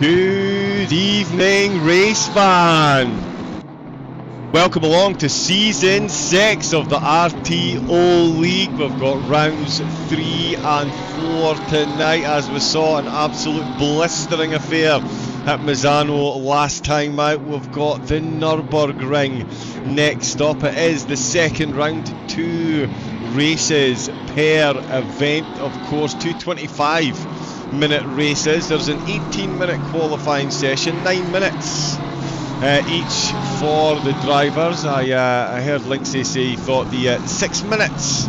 Good evening, race fan. Welcome along to Season 6 of the RTO League. We've got rounds 3 and 4 tonight, as we saw an absolute blistering affair at Misano last time out. We've got the Nurburgring next up. It is the second round, 2 races per event, of course, 225-minute races. There's an 18-minute qualifying session, 9 minutes each for the drivers. I heard Linksay say he thought the 6 minutes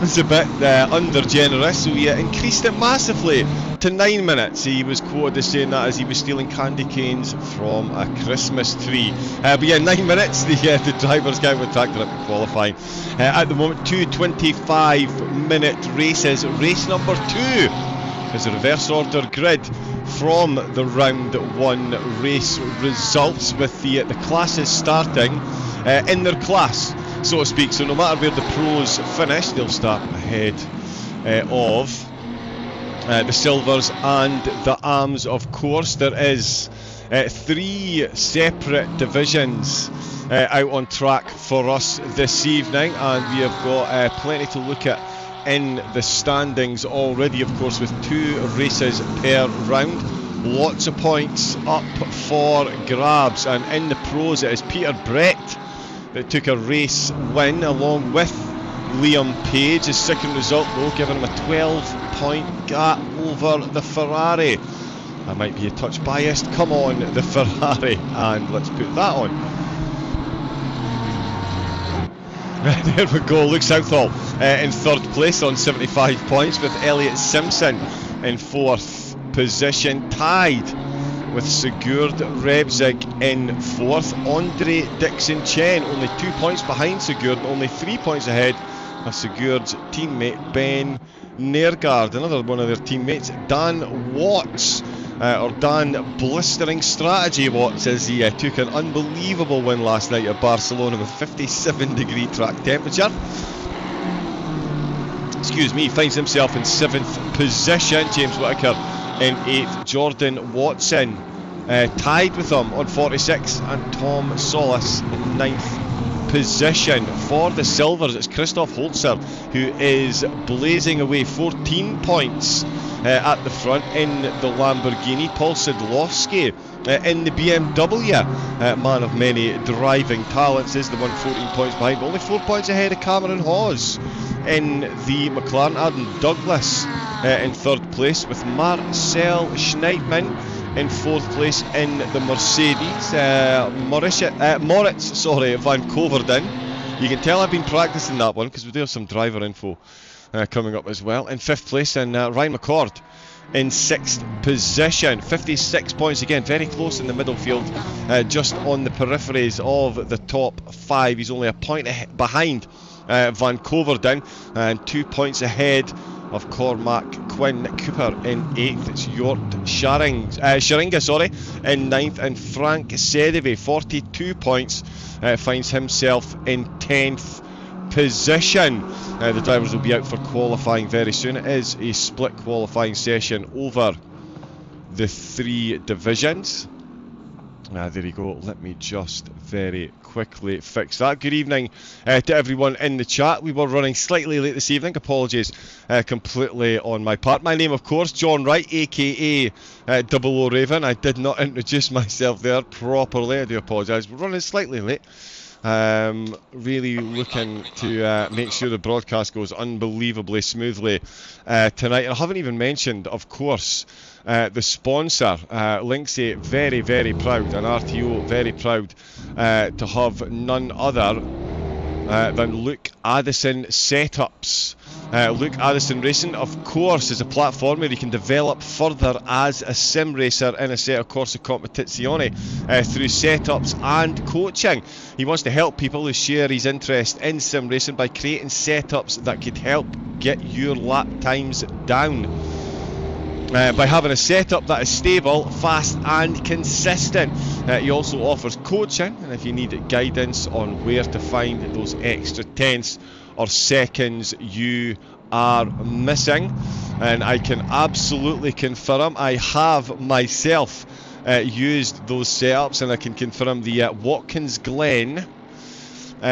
was a bit under generous, so he increased it massively to 9 minutes. He was quoted as saying that as he was stealing candy canes from a Christmas tree. But yeah, 9 minutes the drivers get with tractor up to qualifying. At the moment, 2 25-minute races. Race number 2 is a reverse order grid from the round 1 race results, with the classes starting in their class, so to speak. So no matter where the pros finish, they'll start ahead of the silvers and the AMs, of course. There is 3 separate divisions out on track for us this evening, and we have got plenty to look at in the standings already, of course, with 2 races per round. Lots of points up for grabs, and in the pros it is Peter Brett that took a race win along with Liam Page. His second result though giving him a 12-point gap over the Ferrari. I might be a touch biased. Come on, the Ferrari, and let's put that on. There we go. Luke Southall in third place on 75 points, with Elliot Simpson in 4th position, tied with Sigurd Rebzig in 4th. Andre Dixon Chen only 2 points behind Sigurd, only 3 points ahead of Sigurd's teammate Ben Nergard. Another one of their teammates, Dan Watts, or Dan Blistering Strategy Watts, as he took an unbelievable win last night at Barcelona with 57-degree track temperature. Excuse me, finds himself in 7th position. James Whittaker in 8th. Jordan Watson tied with him on 46, and Tom Solis in 9th position. For the silvers, it's Christoph Holzer who is blazing away, 14 points at the front in the Lamborghini. Paul Sidlowski in the BMW, man of many driving talents, is the one 14 points behind, but only 4 points ahead of Cameron Hawes in the McLaren. Adam Douglas in 3rd place, with Marcel Schneidman in 4th place in the Mercedes. Moritz van Coverden. You can tell I've been practicing that one, because we do have some driver info coming up as well. In 5th place, and Ryan McCord in 6th position, 56 points again, very close in the middle field, just on the peripheries of the top 5. He's only a point behind Van Coverden, and 2 points ahead of Cormac Quinn. Cooper in 8th. It's Jort Sharinga in 9th, and Frank Sedeve, 42 points, finds himself in 10th position. The drivers will be out for qualifying very soon. It is a split qualifying session over the 3 divisions. There you go. Let me just very quickly fix that. Good evening to everyone in the chat. We were running slightly late this evening. Apologies completely on my part. My name, of course, John Wright, aka Double O Raven. I did not introduce myself there properly. I do apologise. We're running slightly late. Really looking to make sure the broadcast goes unbelievably smoothly tonight. And I haven't even mentioned, of course, the sponsor, Linksay, very, very proud, and RTO very proud to have none other than Luke Addison Setups. Luke Addison Racing, of course, is a platform where you can develop further as a sim racer in a set of Corsa Competizione through setups and coaching. He wants to help people who share his interest in sim racing by creating setups that could help get your lap times down. By having a setup that is stable, fast and consistent. He also offers coaching, and if you need guidance on where to find those extra tenths or seconds, you are missing, and I can absolutely confirm I have myself used those setups, and I can confirm the Watkins Glen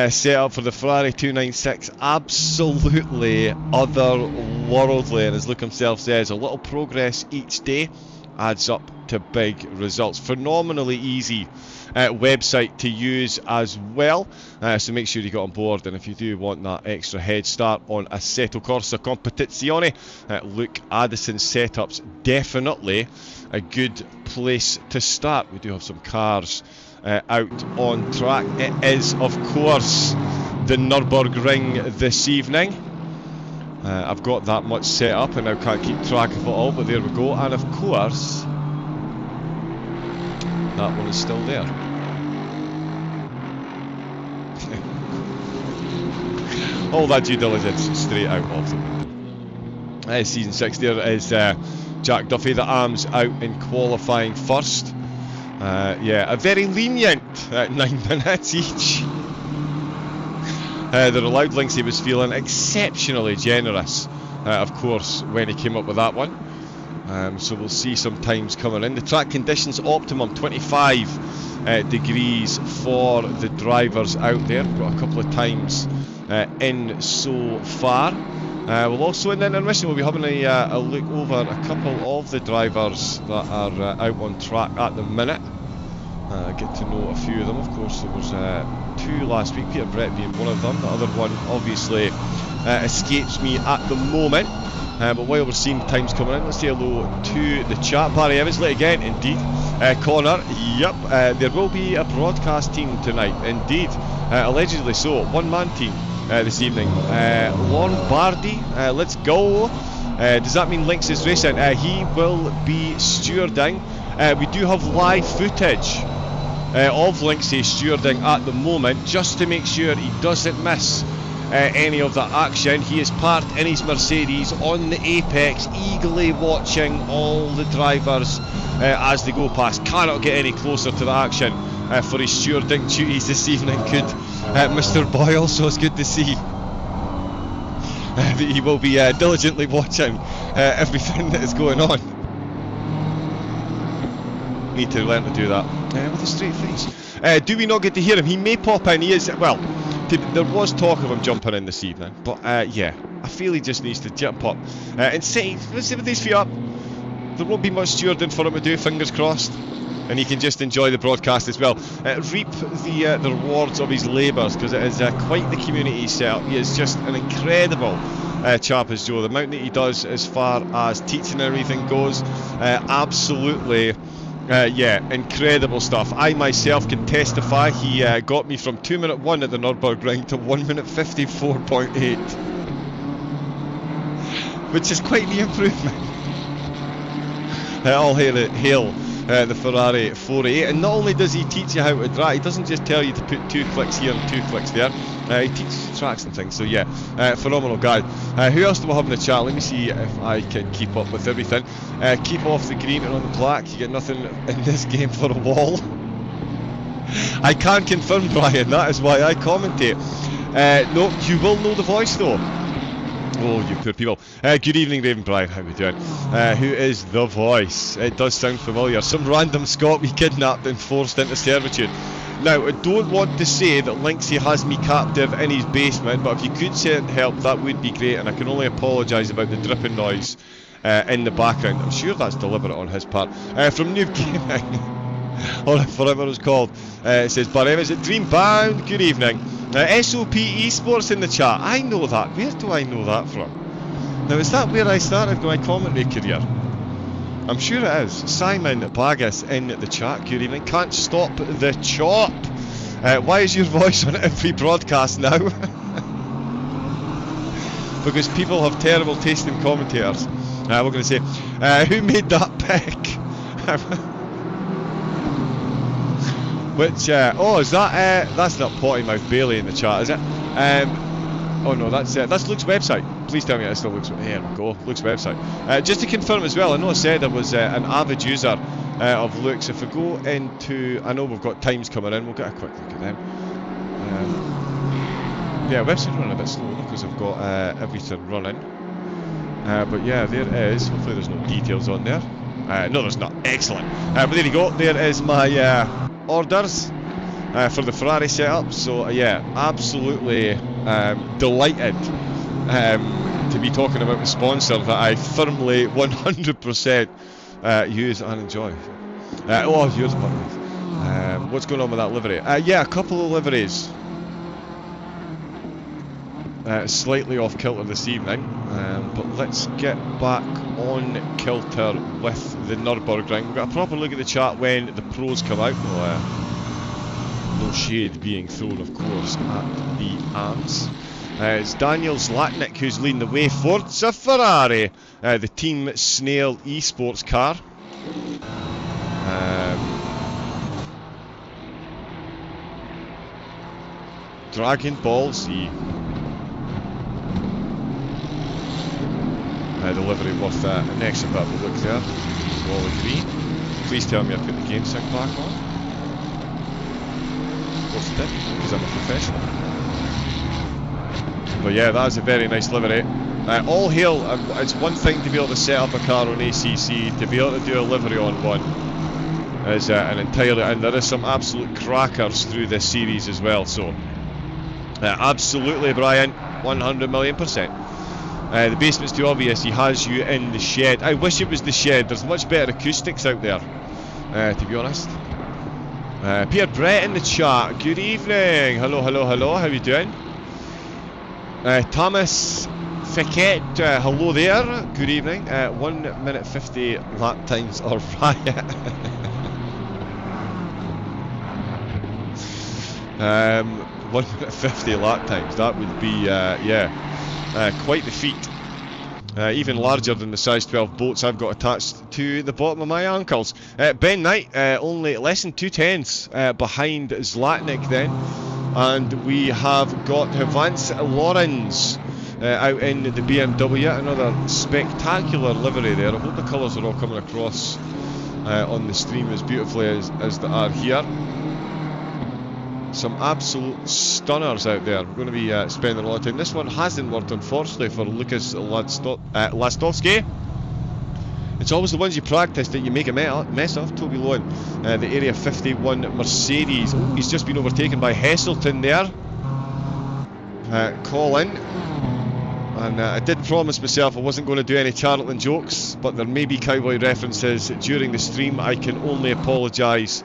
setup for the Ferrari 296 absolutely otherworldly, and as Luke himself says, a little progress each day adds up to big results. Phenomenally easy website to use as well, so make sure you get on board, and if you do want that extra head start on Assetto Corsa Competizione, Luke Addison's setups definitely a good place to start. We do have some cars out on track. It is of course the Nurburgring this evening. I've got that much set up and I can't keep track of it all, but there we go, and of course that one is still there. All that due diligence straight out of them. Season 6 there is Jack Duffy, the AMs out in qualifying first. Yeah, a very lenient 9 minutes each. The allowed links, he was feeling exceptionally generous, of course, when he came up with that one. So we'll see some times coming in. The track conditions optimum 25 degrees for the drivers out there. We've got a couple of times in so far. We'll also, in the intermission, we'll be having a look over a couple of the drivers that are out on track at the minute. Get to know a few of them. Of course, there was 2 last week, Peter Brett being one of them. The other one obviously escapes me at the moment. But while we're seeing times coming in, let's say hello to the chat. Barry Evans, late again, indeed. Connor, yep, there will be a broadcast team tonight, indeed. Allegedly so, one-man team this evening. Lombardi, let's go. Does that mean Lynx is racing? He will be stewarding. We do have live footage of Lynxie stewarding at the moment, just to make sure he doesn't miss any of the action. He is parked in his Mercedes on the apex, eagerly watching all the drivers as they go past. Cannot get any closer to the action for his stewarding duties this evening. Good, Mr. Boyle, so it's good to see that he will be diligently watching everything that is going on. Need to learn to do that with a straight face. Do we not get to hear him? He may pop in. He is, well, there was talk of him jumping in this evening, but yeah, I feel he just needs to jump up and sit with his feet up. There won't be much stewarding for him to do, fingers crossed, and he can just enjoy the broadcast as well. Reap the rewards of his labours, because it is quite the community set up. He is just an incredible chap, as Joe. The amount that he does as far as teaching and everything goes, absolutely. Yeah, incredible stuff. I myself can testify he got me from 2-minute 1 at the Nurburgring to 1-minute 54.8, which is quite the improvement. All hail the Ferrari 488, and not only does he teach you how to drive, he doesn't just tell you to put 2 clicks here and 2 clicks there. He teaches you tracks and things, so yeah, phenomenal guy. Who else do we have in the chat? Let me see if I can keep up with everything. Keep off the green and on the black. You get nothing in this game for a wall. I can't confirm, Brian, that is why I commentate. No, you will know the voice though. Oh, you poor people. Good evening, Raven Brian. How are we doing? Who is the voice? It does sound familiar. Some random Scot we kidnapped and forced into servitude. Now, I don't want to say that Lynxie has me captive in his basement, but if you could send help, that would be great, and I can only apologise about the dripping noise in the background. I'm sure that's deliberate on his part. From Noob Gaming, or whatever it's called, it says, Barem, is it Dreambound? Good evening. SOP eSports in the chat. I know that. Where do I know that from? Now, is that where I started my commentary career? I'm sure it is. Simon Bagas in the chat. Good evening. Can't stop the chop. Why is your voice on every broadcast now? Because people have terrible taste in commentators. We're going to say, who made that pick? Which, oh, is that, that's not Potty Mouth Bailey in the chat, is it? Oh no, that's Luke's website. Please tell me that's still Luke's. Here we go, Luke's website. Just to confirm as well, I know I said I was an avid user of Luke's. If we go into, I know we've got times coming in, we'll get a quick look at them. Yeah, website running a bit slow because I've got everything running. But yeah, there is. Hopefully there's no details on there. No, there's not. Excellent. But there you go. There is my orders for the Ferrari setup. So yeah, absolutely delighted to be talking about a sponsor that I firmly 100% use and enjoy. Oh, here's one. What's going on with that livery? Yeah, a couple of liveries. Slightly off kilter this evening, but let's get back on kilter with the Nurburgring. We've got a proper look at the chat when the pros come out. No shade being thrown, of course, at the AMs. It's Daniel Zlatnik who's leading the way. Forza Ferrari, the Team Snail eSports car. Dragon Ball Z. The livery worth an extra bit of a look there. We'll all agree. Please tell me I put the game sync back on. Of course I did, because I'm a professional. But yeah, that's a very nice livery. All hail, it's one thing to be able to set up a car on ACC, to be able to do a livery on one is an entirely, and there is some absolute crackers through this series as well, so absolutely Brian, 100 million%. The basement's too obvious, he has you in the shed. I wish it was the shed, there's much better acoustics out there, to be honest. Pierre Brett in the chat, good evening, hello, how are you doing? Thomas Fickett, hello there, good evening. 1 minute 50 lap times or riot. 1 minute 50 lap times, that would be, yeah. Quite the feat. Even larger than the size 12 boats I've got attached to the bottom of my ankles. Ben Knight, only less than 2/10 behind Zlatnik then. And we have got Vance Lawrence out in the BMW. Another spectacular livery there. I hope the colours are all coming across on the stream as beautifully as they are here. Some absolute stunners out there. We're going to be spending a lot of time. This one hasn't worked, unfortunately, for Lucas Lastovsky. It's always the ones you practice that you make a mess of. Toby Lowen, the Area 51 Mercedes. Oh, he's just been overtaken by Heselton there. Colin. And I did promise myself I wasn't going to do any Charlton jokes, but there may be cowboy references during the stream. I can only apologise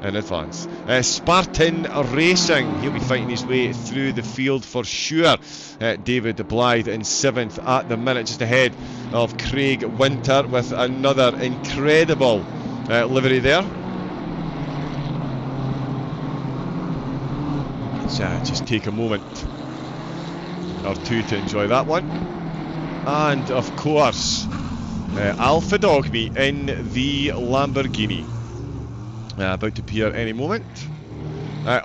in advance. Spartan Racing, he'll be fighting his way through the field for sure. David Blythe in 7th at the minute, just ahead of Craig Winter with another incredible livery there. Let's just take a moment or two to enjoy that one. And of course, Alpha Dog Meat in the Lamborghini. About to appear any moment.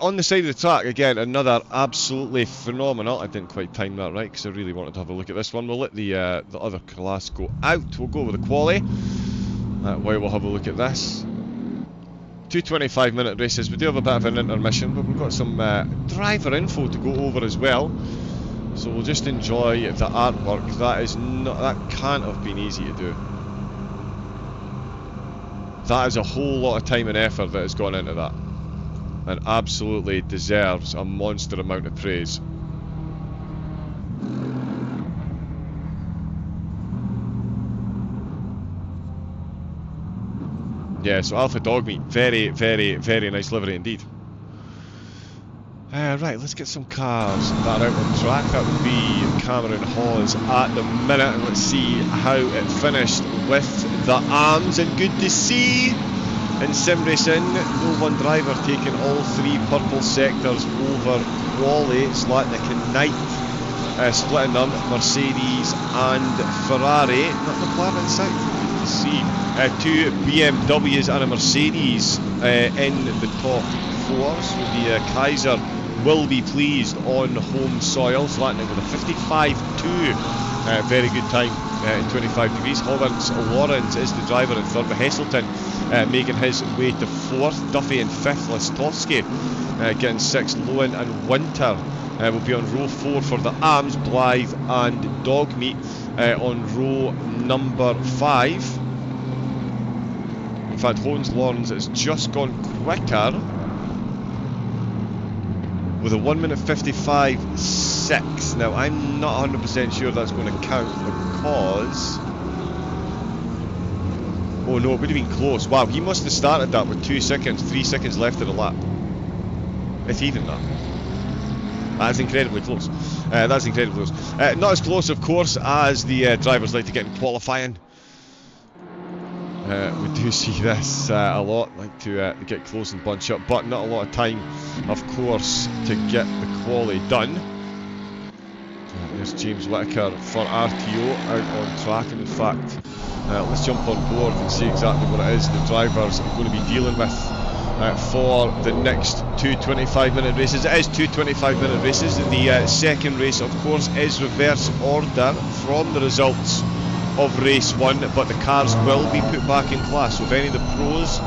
On the side of the track, again, another absolutely phenomenal. I didn't quite time that right because I really wanted to have a look at this one. We'll let the other class go out. We'll go with the quali while we'll have a look at this. 2 25-minute races. We do have a bit of an intermission, but we've got some driver info to go over as well. So we'll just enjoy the artwork. That can't have been easy to do. That is a whole lot of time and effort that has gone into that, and absolutely deserves a monster amount of praise. Yeah, so Alpha Dog Meat, very, very, very nice livery indeed. Right, let's get some cars that are out on track. That would be Cameron Hawes at the minute, and let's see how it finished with the AMs. And good to see in sim racing, no one driver taking all 3 purple sectors over Wally, Zlatnik and Knight, splitting them, Mercedes and Ferrari. Not McLaren inside, good to see. 2 BMWs and a Mercedes in the top 4, so the Kaiser will be pleased on home soil. Zlatnik with a 55.2, very good time in 25 degrees. Lawrence is the driver in 3rd, but Heselton making his way to 4th. Duffy in 5th, Lastovsky getting 6th, Lowen and Winter will be on row 4 for the AMs, Blythe and Dogmeat on row number 5. In fact, Hohenlohrens has just gone quicker with a 1 minute 55.6. Now, I'm not 100% sure that's going to count because... Oh no, it would have been close. Wow, he must have started that with 2 seconds, 3 seconds left of the lap. If even that. That's incredibly close. That's incredibly close. Not as close, of course, as the drivers like to get in qualifying. We do see this a lot, like to get close and bunch up, but not a lot of time, of course, to get the quali done. There's James Whittaker for RTO out on track, and in fact, let's jump on board and see exactly what it is the drivers are going to be dealing with for the next 2 25-minute races. It is 2 25-minute races. The second race, of course, is reverse order from the results of race 1, but the cars will be put back in class. So if any of the pros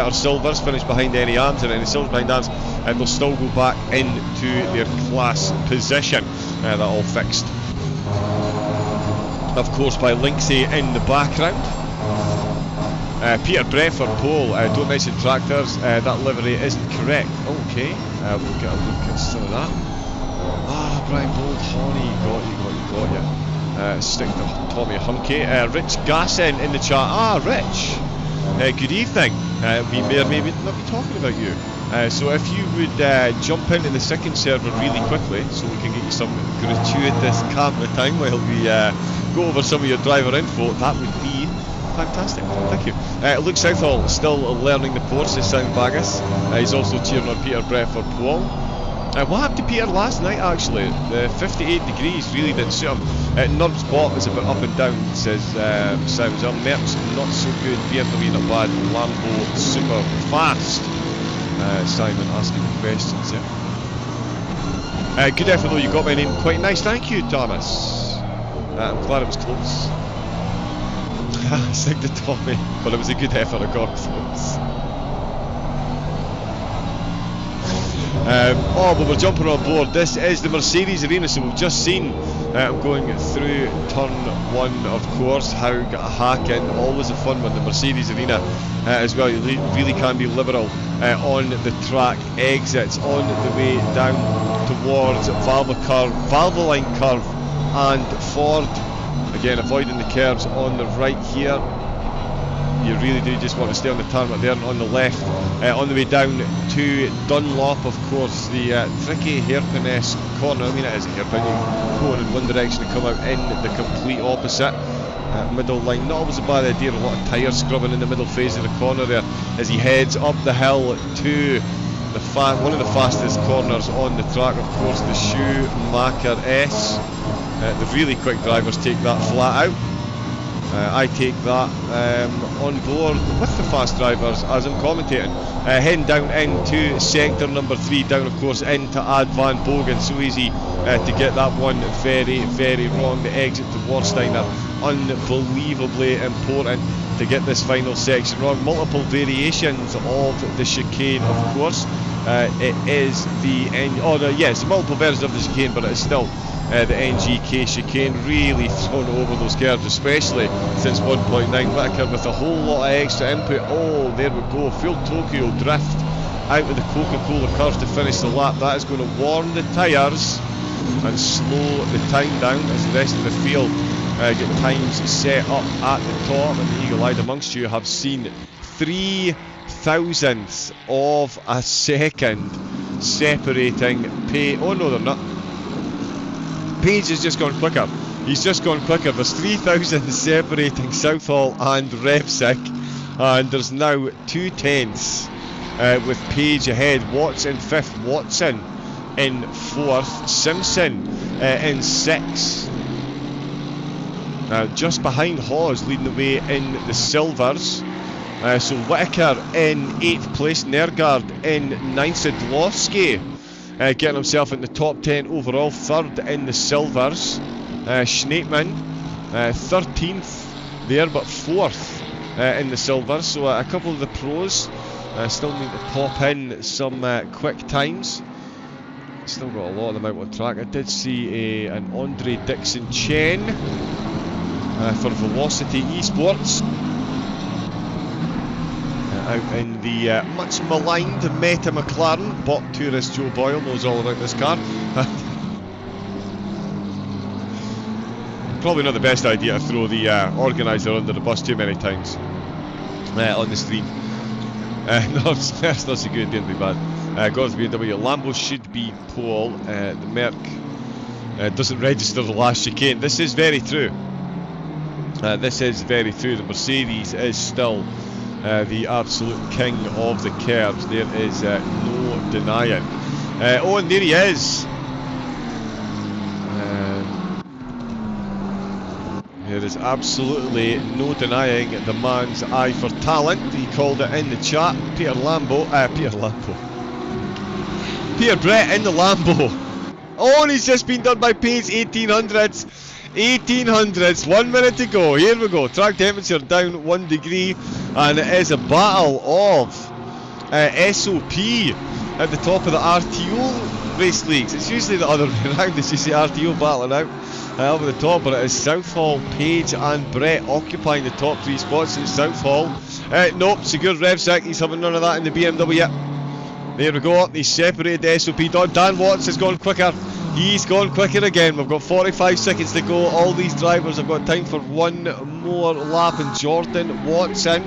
or silvers finish behind any AMs and any silvers behind AMs, they'll still go back into their class position. That all fixed, of course, by Linksay in the background. Peter Brett for pole. Don't mention tractors. That livery isn't correct. Okay, we'll get a look at some of that. Brian Bold, Honey, got you. Stick to Tommy Hunky. Rich Gasson in the chat. Rich. Good evening. We may or may not be talking about you. So if you would jump into the second server really quickly, so we can get you some gratuitous camera time while we go over some of your driver info, that would be fantastic. Thank you. Luke Southall still learning the ports, says Simon Baggis. He's also cheering on Peter Brett for pole. What happened to Peter last night, actually? The 58 degrees really didn't suit him. Nurb's bot is a bit up and down, says Simon. Merck's not so good, BMW not bad, Lambo super fast. Simon asking questions there. Good effort though, you got my name quite nice. Thank you, Thomas. I'm glad it was close. Stick to Tommy, but it was a good effort, I got close. But we're jumping on board. This is the Mercedes arena, so we've just seen going through turn 1, of course, how got a hack in. Always a fun one, the Mercedes arena as well. You really can be liberal on the track exits on the way down towards Valvoline curve and Ford. Again, avoiding the curves on the right here. You really do just want to stay on the tarmac there, and on the left, on the way down to Dunlop, of course, the tricky hairpin-esque corner. I mean, it is a hairpin. You go in one direction and come out in the complete opposite. Middle line, not always a bad idea. A lot of tyre scrubbing in the middle phase of the corner there as he heads up the hill to the one of the fastest corners on the track, of course, the Schumacher S. The really quick drivers take that flat out. I take that on board with the fast drivers as I'm commentating. Heading down into sector number 3, down of course into Ad Van Bogen. So easy to get that one very, very wrong. The exit to Warsteiner, unbelievably important to get this final section wrong. Multiple variations of the chicane, of course. It is the yes, multiple versions of the chicane, but it is still the NGK chicane, really thrown over those curves, especially since 1.9. Whittaker with a whole lot of extra input. Oh, there we go, full Tokyo drift out of the Coca-Cola curves to finish the lap. That is going to warm the tyres and slow the time down as the rest of the field get times set up at the top. And the eagle-eyed amongst you have seen 3 thousandths of a second separating oh no, they're not. Page has just gone quicker. He's just gone quicker. There's 3,000 separating Southall and Revsick, and there's now 2 tenths with Page ahead. Watson 5th, Watson in 4th, Simpson in 6th. Just behind Hawes, leading the way in the silvers. So Whittaker in 8th place, Nergard in 9th, Sadlowski getting himself in the top 10 overall, 3rd in the silvers. Schneitman 13th there, but 4th in the silvers. So a couple of the pros still need to pop in some quick times. Still got a lot of them out on track. I did see an Andre Dixon Chen for Velocity eSports. Out in the much maligned Meta McLaren. Bot tourist Joe Boyle knows all about this car. Probably not the best idea to throw the organiser under the bus too many times on the stream. No, that's not so good, didn't be bad. Got the BMW. Lambo should be pole. The Merc doesn't register the last chicane. This is very true. This is very true. The Mercedes is still the absolute king of the curves. There is no denying. Oh, and there he is. There is absolutely no denying the man's eye for talent. He called it in the chat. Peter Brett in the Lambo. Oh, and he's just been done by Pace 1800s. 1800s, 1 minute to go. Here we go. Track temperature down 1 degree, and it is a battle of SOP at the top of the RTO race leagues. It's usually the other way around. It's just the RTO battling out over the top, but it is Southall, Page and Brett occupying the top 3 spots in Southall. Nope, Segur Revsec, he's having none of that in the BMW yet. There we go, he's separated the SOP. Dan Watts has gone quicker. He's gone quicker again. We've got 45 seconds to go. All these drivers have got time for one more lap, and Jordan Watson,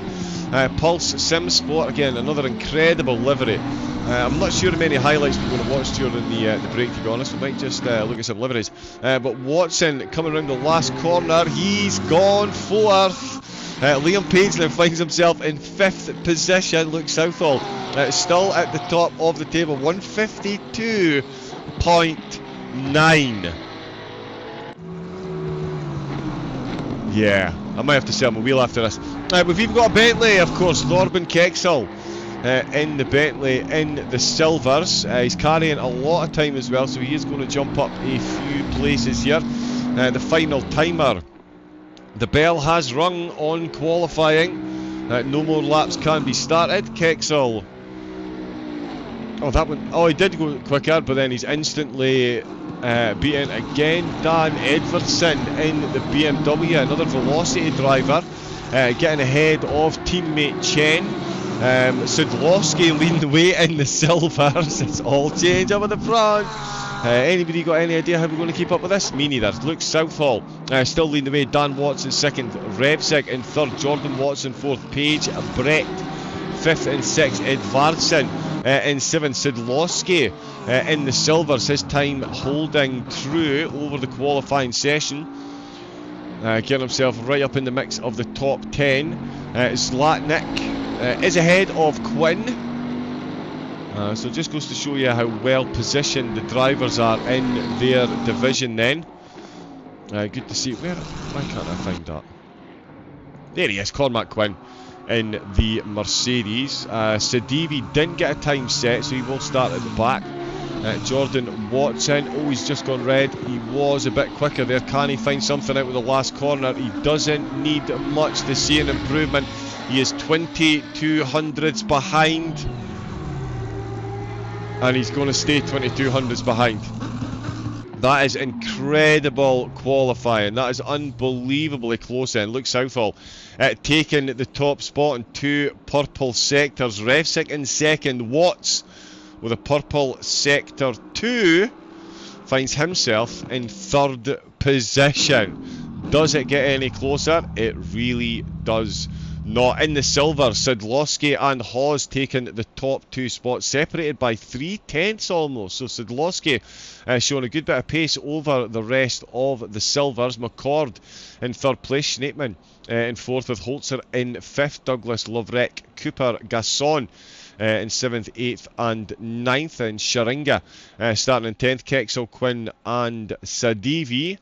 Pulse Sim Sport, again, another incredible livery. I'm not sure how many highlights we're going to watch during the break, to be honest. We might just look at some liveries. But Watson coming around the last corner, he's gone fourth. Liam Page now finds himself in 5th position. Look, Southall still at the top of the table, 152.9. Yeah, I might have to sell my wheel after this. We've even got a Bentley, of course. Lorben Kexel in the Bentley in the silvers. He's carrying a lot of time as well, so he is going to jump up a few places here. The final timer. The bell has rung on qualifying. No more laps can be started. Kexel. Oh, that one. Oh, he did go quicker, but then he's instantly beaten again. Dan Edvardsen in the BMW, another Velocity driver, getting ahead of teammate Chen. Sudlowski leading the way in the silvers. It's all change up at the front. Anybody got any idea how we're going to keep up with this? Me neither. Luke Southall still leading the way. Dan Watson second, Revsec in third, Jordan Watson fourth, Page Brett fifth and sixth, Edvardsen in seventh, Sudlowski in the silvers. His time holding true over the qualifying session, getting himself right up in the mix of the top 10. Zlatnik is ahead of Quinn. So it just goes to show you how well positioned the drivers are in their division then. Good to see. Why can't I find that? There he is, Cormac Quinn in the Mercedes. Sadivi didn't get a time set, so he will start at the back. Jordan Watson, oh, he's just gone red. He was a bit quicker there. Can he find something out with the last corner? He doesn't need much to see an improvement. He is 2200s behind, and he's going to stay 2200s behind. That is incredible qualifying. That is unbelievably close in. Look, Southall taking the top spot in 2 purple sectors. Revsec in second. Watts with a purple sector 2 finds himself in 3rd position. Does it get any closer? It really does not. In the silver, Sudlowski and Hawes taking the top 2 spots, separated by 3/10 almost. So Sudlowski showing a good bit of pace over the rest of the silvers. McCord in 3rd place, Schneepman in 4th, with Holzer in 5th, Douglas, Lovrek, Cooper, Gasson in 7th, 8th and 9th, and Sharinga starting in 10th. Kexel, Quinn and Sadivi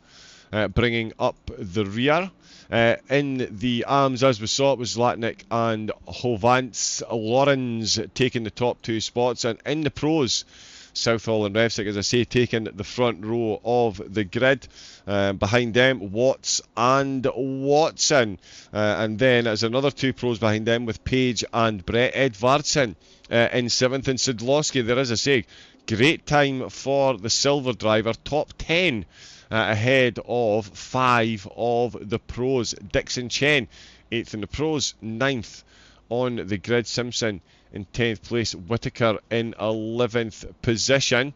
bringing up the rear. In the AMs, as we saw, it was Zlatnik and Hovance. Lorenz taking the top 2 spots, and in the pros, Southall and Revsick, as I say, taking the front row of the grid. Behind them, Watts and Watson. And then as another 2 pros behind them with Page and Brett. Edvardsen in 7th, and Sidlowski there, as I say, great time for the silver driver, top 10 ahead of 5 of the pros. Dixon Chen 8th in the pros, 9th on the grid. Simpson in 10th place, Whitaker in 11th position,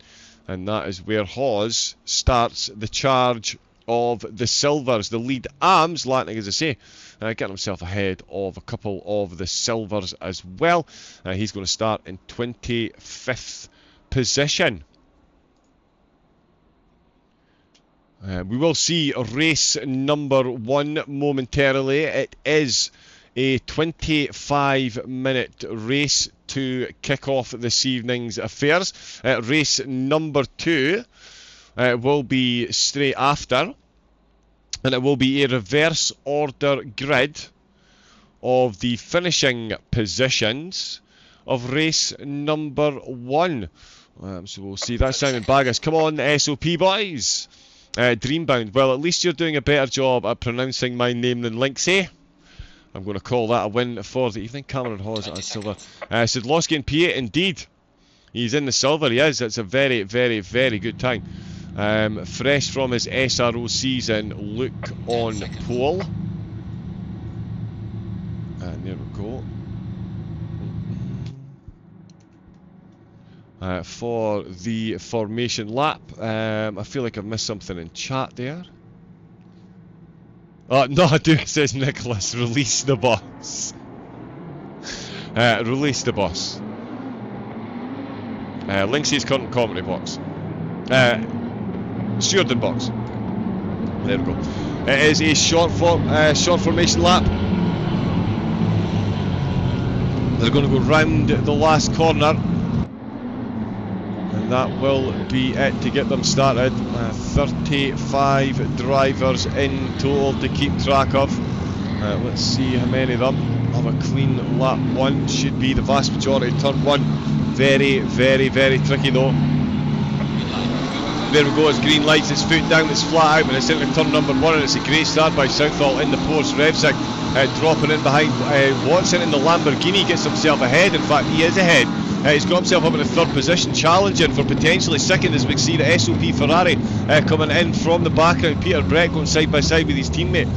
and that is where Hawes starts the charge of the silvers. The lead AMs Daniel, as I say, getting himself ahead of a couple of the silvers as well. He's going to start in 25th position. We will see race number 1 momentarily. It is a 25-minute race to kick off this evening's affairs. Race number 2 will be straight after, and it will be a reverse order grid of the finishing positions of race number 1. So we'll see. That's Simon Baggis. Come on, SOP boys. Dreambound. Well, at least you're doing a better job at pronouncing my name than Linksy. I'm going to call that a win for the evening. Cameron Hawes at silver. Sidlowski in P8, indeed. He's in the silver, he is. It's a very, very, very good time. Fresh from his SRO season, Luke on pole. And there we go. For the formation lap. I feel like I've missed something in chat there. No, I do, says Nicholas. Release the boss. Release the boss. Linksy's current commentary box. Stewarding box. There we go. It is a short formation lap. They're going to go round the last corner. And that will be it to get them started. 35 drivers in total to keep track of. Let's see how many of them have a clean lap 1. Should be the vast majority. Turn 1. Very, very, very tricky though. There we go, it's green lights, it's foot down, it's flat out, and it's into turn number 1, and it's a great start by Southall in the post. Revsick dropping in behind Watson in the Lamborghini, gets himself ahead. In fact, he is ahead. He's got himself up in the 3rd position, challenging for potentially 2nd as we see the SOP Ferrari coming in from the background. Peter Brett going side by side with his teammate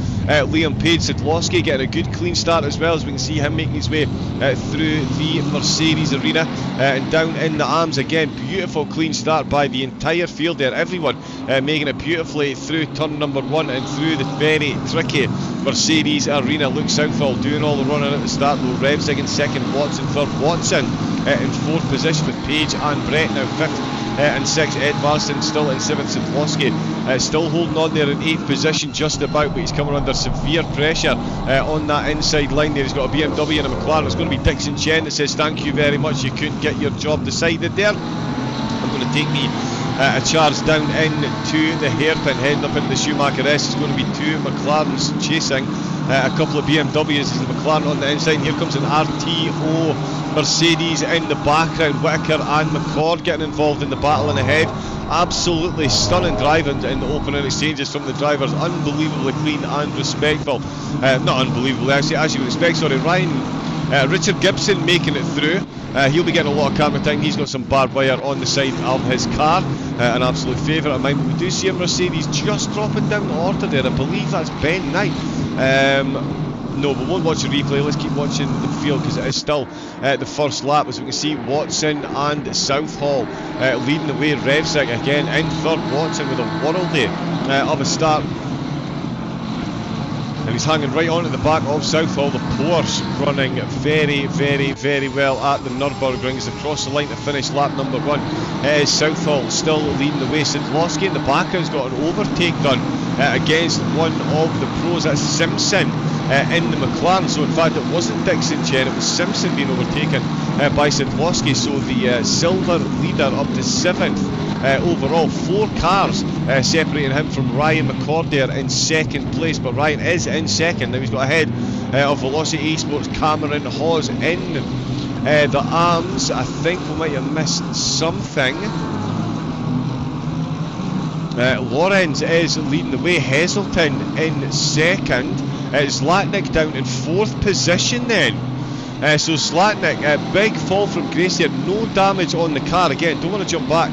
Liam Page. Sidlowski getting a good clean start as well, as we can see him making his way through the Mercedes arena and down in the AMs again. Beautiful clean start by the entire field there, everyone making it beautifully through turn number 1 and through the very tricky Mercedes arena. Luke Southall doing all the running at the start though. Revsick in 2nd, Watson 3rd, Watson in 4th position with Page and Brett now 5th and 6th. Edvardsen still in 7th. Sidlowski still holding on there in 8th position just about, but he's coming under severe pressure on that inside line there. He's got a BMW and a McLaren. It's going to be Dixon Chen that says thank you very much, you couldn't get your job decided there. I'm going to take me a charge down into the hairpin, heading up into the Schumacher S. It's going to be 2 McLarens chasing a couple of BMWs. As the McLaren on the inside. Here comes an RTO Mercedes in the background. Whitaker and McCord getting involved in the battle in the head. Absolutely stunning driving in the opening exchanges from the drivers. Unbelievably clean and respectful. Not unbelievably, actually, as you would expect. Sorry, Richard Gibson making it through. He'll be getting a lot of camera time. He's got some barbed wire on the side of his car. An absolute favourite of mine. But we do see a Mercedes just dropping down the order there. I believe that's Ben Knight. No, we won't watch the replay. Let's keep watching the field because it is still the first lap. As we can see, Watson and Southall leading the way. Revsick again in 3rd. Watson with a worldie of a start. And he's hanging right on at the back of Southall. The Porsche running very, very, very well at the Nurburgring. He's across the line to finish lap number 1. Southall still leading the way. Sidlowski in the background's got an overtake done against one of the pros. That's Simpson in the McLaren. So in fact it wasn't Dixon Chen, it was Simpson being overtaken by Sidlowski. So the silver leader up to 7th. Overall, 4 cars separating him from Ryan McCord there in 2nd place, but Ryan is in 2nd. Now he's got ahead of Velocity eSports Cameron Hawes in The AMs, I think we might have missed something. Lorenz is leading the way, Heselton in second, Zlatnik down in 4th position then. So Zlatnik, big fall from grace here, no damage on the car. Again, don't want to jump back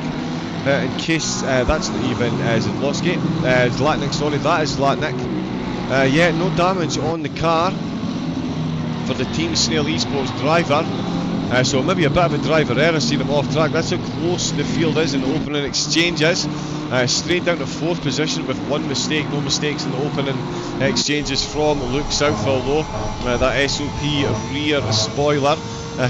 in case that's not even Zlatnik. Zlatnik, sorry, that is Zlatnik. Yeah, no damage on the car for the Team Snail eSports driver. So maybe a bit of a driver error, seen him off track. That's how close the field is in the opening exchanges. Straight down to 4th position with one mistake, no mistakes in the opening exchanges from Luke Southall though. That SOP rear spoiler.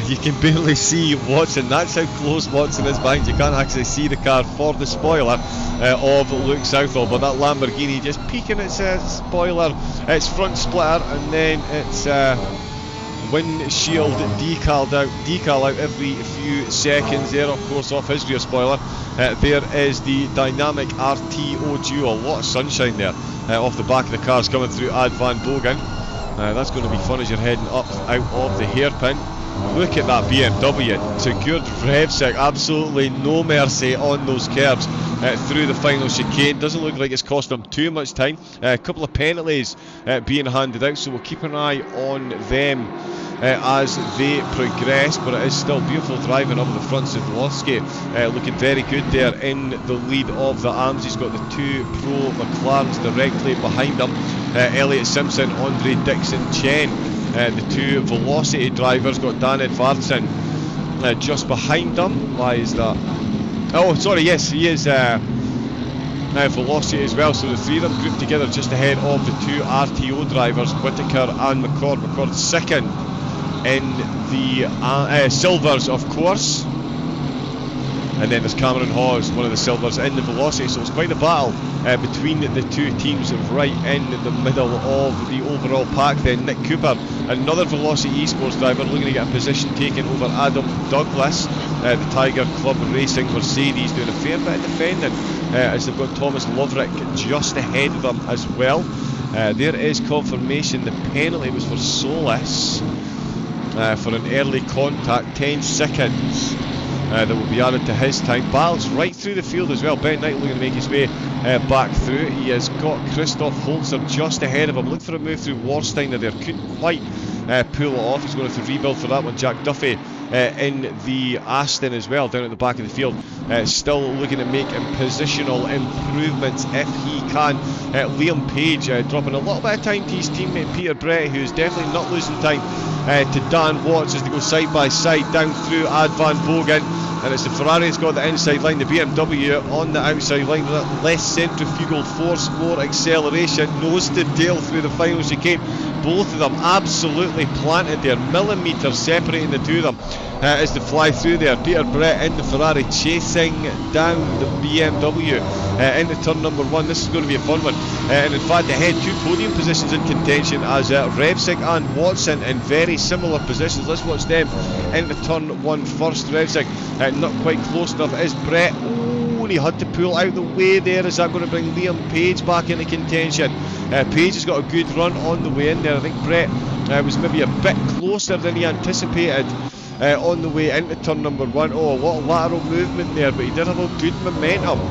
You can barely see Watson. That's how close Watson is behind. You can't actually see the car for the spoiler of Luke Southall, but that Lamborghini just peeking its spoiler, its front splitter, and then its windshield decal out every few seconds there, of course, off his rear spoiler. There is the dynamic RTO Duo. A lot of sunshine there off the back of the cars coming through Ad Van Bogen. That's going to be fun as you're heading up out of the hairpin. Look at that BMW, secured Revsec, absolutely no mercy on those curves through the final chicane. Doesn't look like it's cost them too much time. A couple of penalties being handed out, so we'll keep an eye on them as they progress, but it is still beautiful driving up the front. Zidlowski looking very good there in the lead of the AMs. He's got the 2 Pro McLarens directly behind him. Elliot Simpson, Andre Dixon Chen. The 2 Velocity drivers got Dan Edvardsen just behind them. Why is that? Oh, sorry, yes, he is Velocity as well. So the 3 of them grouped together just ahead of the 2 RTO drivers, Whittaker and McCord. McCord second in the silvers, of course. And then there's Cameron Hawes, one of the silvers in the Velocity. So it's quite a battle between the 2 teams right in the middle of the overall pack. Then Nick Cooper, another Velocity eSports driver, looking to get a position taken over Adam Douglas. The Tiger Club Racing Mercedes doing a fair bit of defending as they've got Thomas Loverick just ahead of them as well. There is confirmation the penalty was for Solis for an early contact, 10 seconds. That will be added to his time. Battles right through the field as well. Ben Knight looking to make his way back through. He has got Christoph Holzer just ahead of him. Look for a move through Warsteiner there. Couldn't quite pull it off. He's going to have to rebuild for that one. Jack Duffy in the Aston as well, down at the back of the field. Still looking to make positional improvements if he can. Liam Page dropping a little bit of time to his teammate Peter Brett, who's definitely not losing time to Dan Watts as they go side by side down through Ad Van Bogen. And it's the Ferrari that's got the inside line, the BMW on the outside line, less centrifugal force, more acceleration, nose to tail through the final chicane. Both of them absolutely planted there, millimetres separating the 2 of them as they fly through there. Peter Brett in the Ferrari chasing down the BMW into turn number 1. This is going to be a fun one. And in fact, ahead 2 podium positions in contention as Revsec and Watson in very similar positions. Let's watch them into turn 1 first. Revsec not quite close enough. Is Brett? Oh, and he had to pull out the way there. Is that going to bring Liam Page back into contention? Page has got a good run on the way in there. I think Brett was maybe a bit closer than he anticipated on the way into turn number 1. Oh, a lot of lateral movement there, but he did have a good momentum.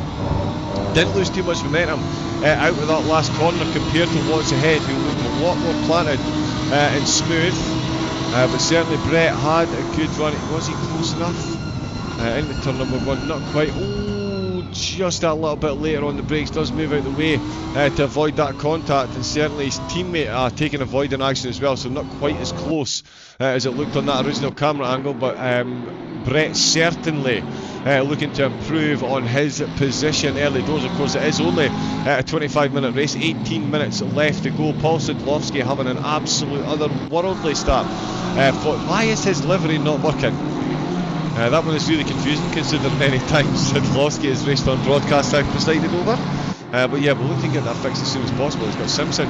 Didn't lose too much momentum out of that last corner compared to what's ahead, who looked a lot more planted and smooth. But certainly Brett had a good run. Was he close enough? Into turn number 1, not quite. Oh, just a little bit later on the brakes, does move out the way to avoid that contact, and certainly his teammate taking avoiding action as well, so not quite as close as it looked on that original camera angle. But Brett certainly looking to improve on his position early doors. Of course, it is only a 25-minute race, 18 minutes left to go. Paul Sidlowski having an absolute otherworldly start. Why is his livery not working? That one is really confusing, considering many times Sidlowski has raced on broadcast I've presided over. But yeah, we'll look to get that fixed as soon as possible. He's got Simpson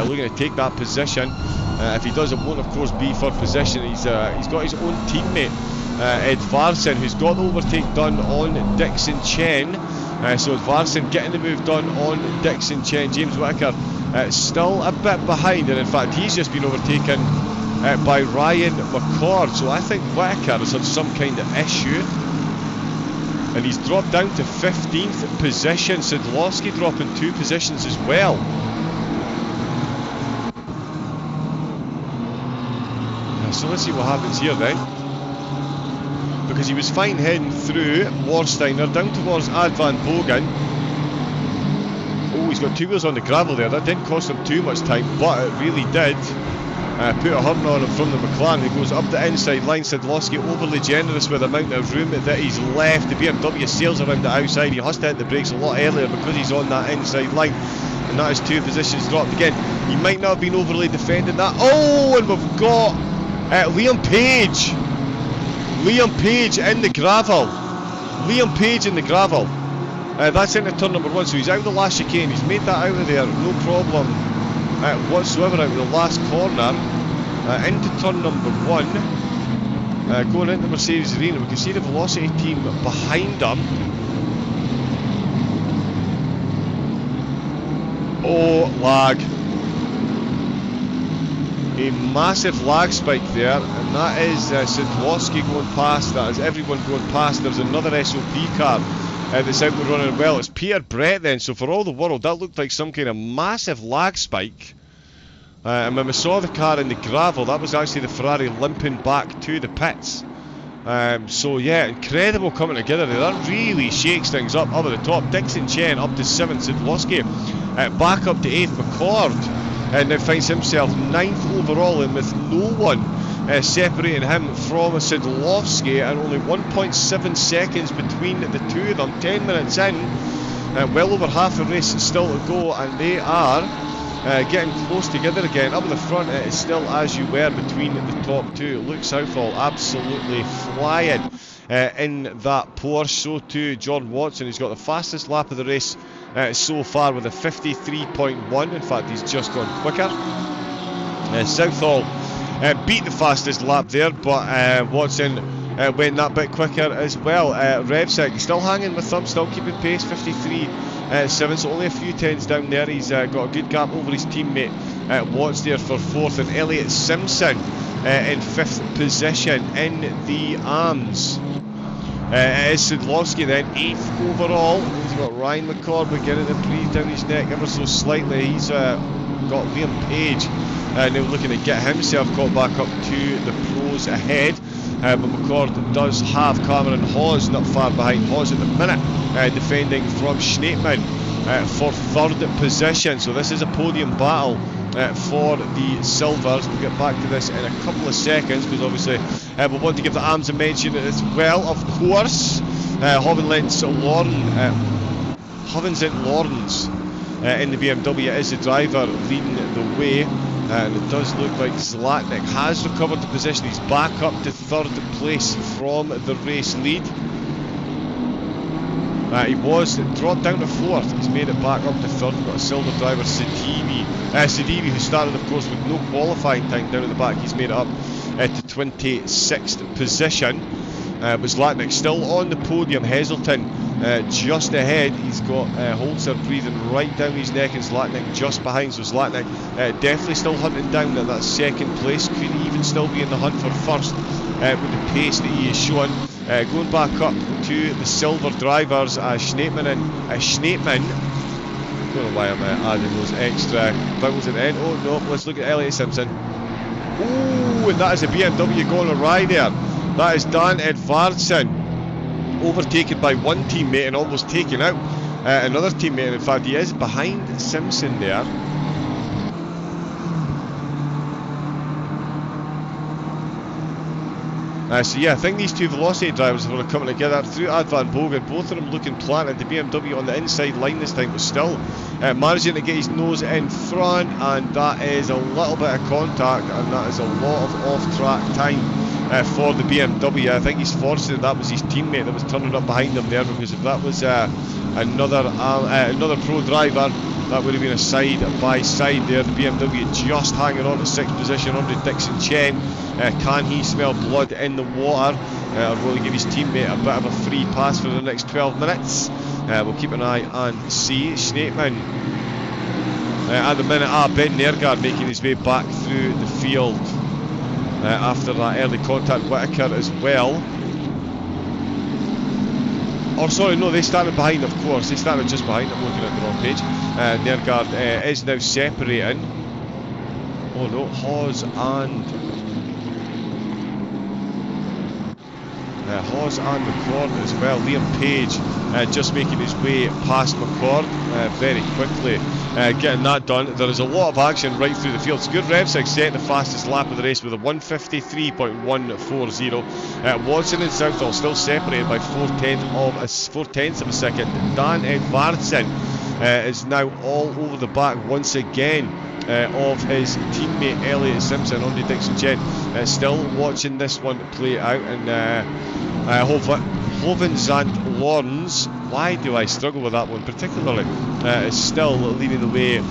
looking to take that position. If he does, it won't of course be for position. He's got his own teammate Edvardsen, who's got the overtake done on Dixon Chen. So Edvardsen getting the move done on Dixon Chen. James Whittaker still a bit behind, and in fact he's just been overtaken by Ryan McCord. So I think Whitaker has had some kind of issue, and he's dropped down to 15th position. Sadlowski dropping 2 positions as well. So let's see what happens here then, because he was fine heading through Warsteiner down towards Advan Bogan. Oh, he's got 2 wheels on the gravel there. That didn't cost him too much time, but it really did put a hurting on him from the McLaren, who goes up the inside line. Sadlowski overly generous with the amount of room that he's left. The BMW sails around the outside. He has to hit the brakes a lot earlier because he's on that inside line, and that is 2 positions dropped again. He might not have been overly defending that. Oh, and we've got Liam Page in the gravel. Liam Page in the gravel. That's into turn number 1, so he's out of the last chicane. He's made that out of there, no problem whatsoever, out of the last corner. Into turn number 1, going into Mercedes Arena. We can see the Velocity team behind him. Oh, lag. A massive lag spike there, and that is Sadlowski going past. That is everyone going past. There's another SOP car that's out and running well. It's Peter Brett then, so for all the world that looked like some kind of massive lag spike. And when we saw the car in the gravel, that was actually the Ferrari limping back to the pits. So yeah, incredible coming together there. That really shakes things up at the top. Dixon Chen up to 7th, Sadlowski back up to 8th, McCord and now finds himself 9th overall, and with no one separating him from Sadlowski, and only 1.7 seconds between the two of them. 10 minutes in, well over half the race still to go, and they are getting close together again. Up at the front, it is still as you were between the top 2. Luke Southall absolutely flying in that Porsche. So too Jordan Watson, who's got the fastest lap of the race so far with a 53.1. In fact, he's just gone quicker. Southall beat the fastest lap there, but Watson went that bit quicker as well. Revsec still hanging with them, still keeping pace, 53.7, so only a few tens down there. He's got a good gap over his teammate Watts there for 4th, and Elliot Simpson in 5th position in the AMs. It is Sadlowski then, 8th overall. He's got Ryan McCord beginning to breathe down his neck ever so slightly. He's got Liam Page now looking to get himself caught back up to the pros ahead. But McCord does have Cameron Hawes not far behind. Hawes at the minute defending from Schneemann for 3rd position. So this is a podium battle for the Silvers. We'll get back to this in a couple of seconds, because obviously we want to give the AMs a mention as well. Of course, Hovens St. Lawrence in the BMW is the driver leading the way. And it does look like Zlatnik has recovered the position. He's back up to 3rd place from the race lead. He was dropped down to 4th. He's made it back up to 3rd. We've got a silver driver, Sidibe, who started, of course, with no qualifying time down at the back. He's made it up to 26th position. But Zlatnik still on the podium. Heselton just ahead. He's got Holzer breathing right down his neck, and Zlatnik just behind. So Zlatnik definitely still hunting down at that 2nd place. Could even still be in the hunt for 1st with the pace that he is showing. Going back up to the silver drivers, Schneemann. I don't know why I'm adding those extra vowels at the end. Oh no, let's look at Elliot Simpson. Oh, and that is a BMW going awry there. That is Dan Edvardsson, overtaken by one teammate and almost taken out another teammate. And in fact, he is behind Simpson there. So yeah, I think these two Velocity drivers are coming together through Advan Bogan. Both of them looking planted. The BMW on the inside line this time, but still managing to get his nose in front, and that is a little bit of contact, and that is a lot of off-track time for the BMW. I think he's fortunate that was his teammate that was turning up behind him there, because if that was another pro driver, that would have been a side by side there. The BMW just hanging on to 6th position under Dixon Chen. Can he smell blood in the water, or will he give his teammate a bit of a free pass for the next 12 minutes? We'll keep an eye and see. Schneemann at the minute, Ben Nergaard making his way back through the field. after that early contact. Whittaker as well. Oh, sorry, no, they started behind, of course. They started just behind. I'm looking at the wrong page. Nurburgring is now separating. Oh no, Hawes and McCord as well. Liam Page just making his way past McCord very quickly, getting that done. There is a lot of action right through the field. It's good. Revsig set the fastest lap of the race with a 1:53.140. Watson and Southall still separated by 4/10 of a second. Dan Edvardsen is now all over the back once again of his teammate Elliot Simpson. Andy Dixon-Chen still watching this one play out, and Hovens and Lawrence, why do I struggle with that one particularly, is still leading the way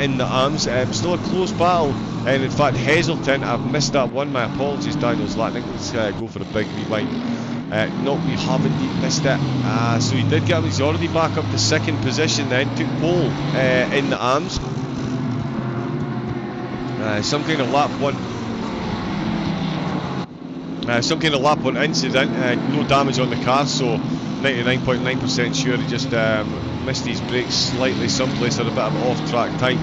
in the AMs. Still a close battle, and in fact Heselton, I've missed that one, my apologies Daniel Zlatnik. Let's go for a big rewind. No, we haven't missed it. So he did get him. He's already back up to second position then, took pole in the AMs. Some kind of lap one incident, no damage on the car, so 99.9% sure he just missed his brakes slightly someplace at a bit of an off-track time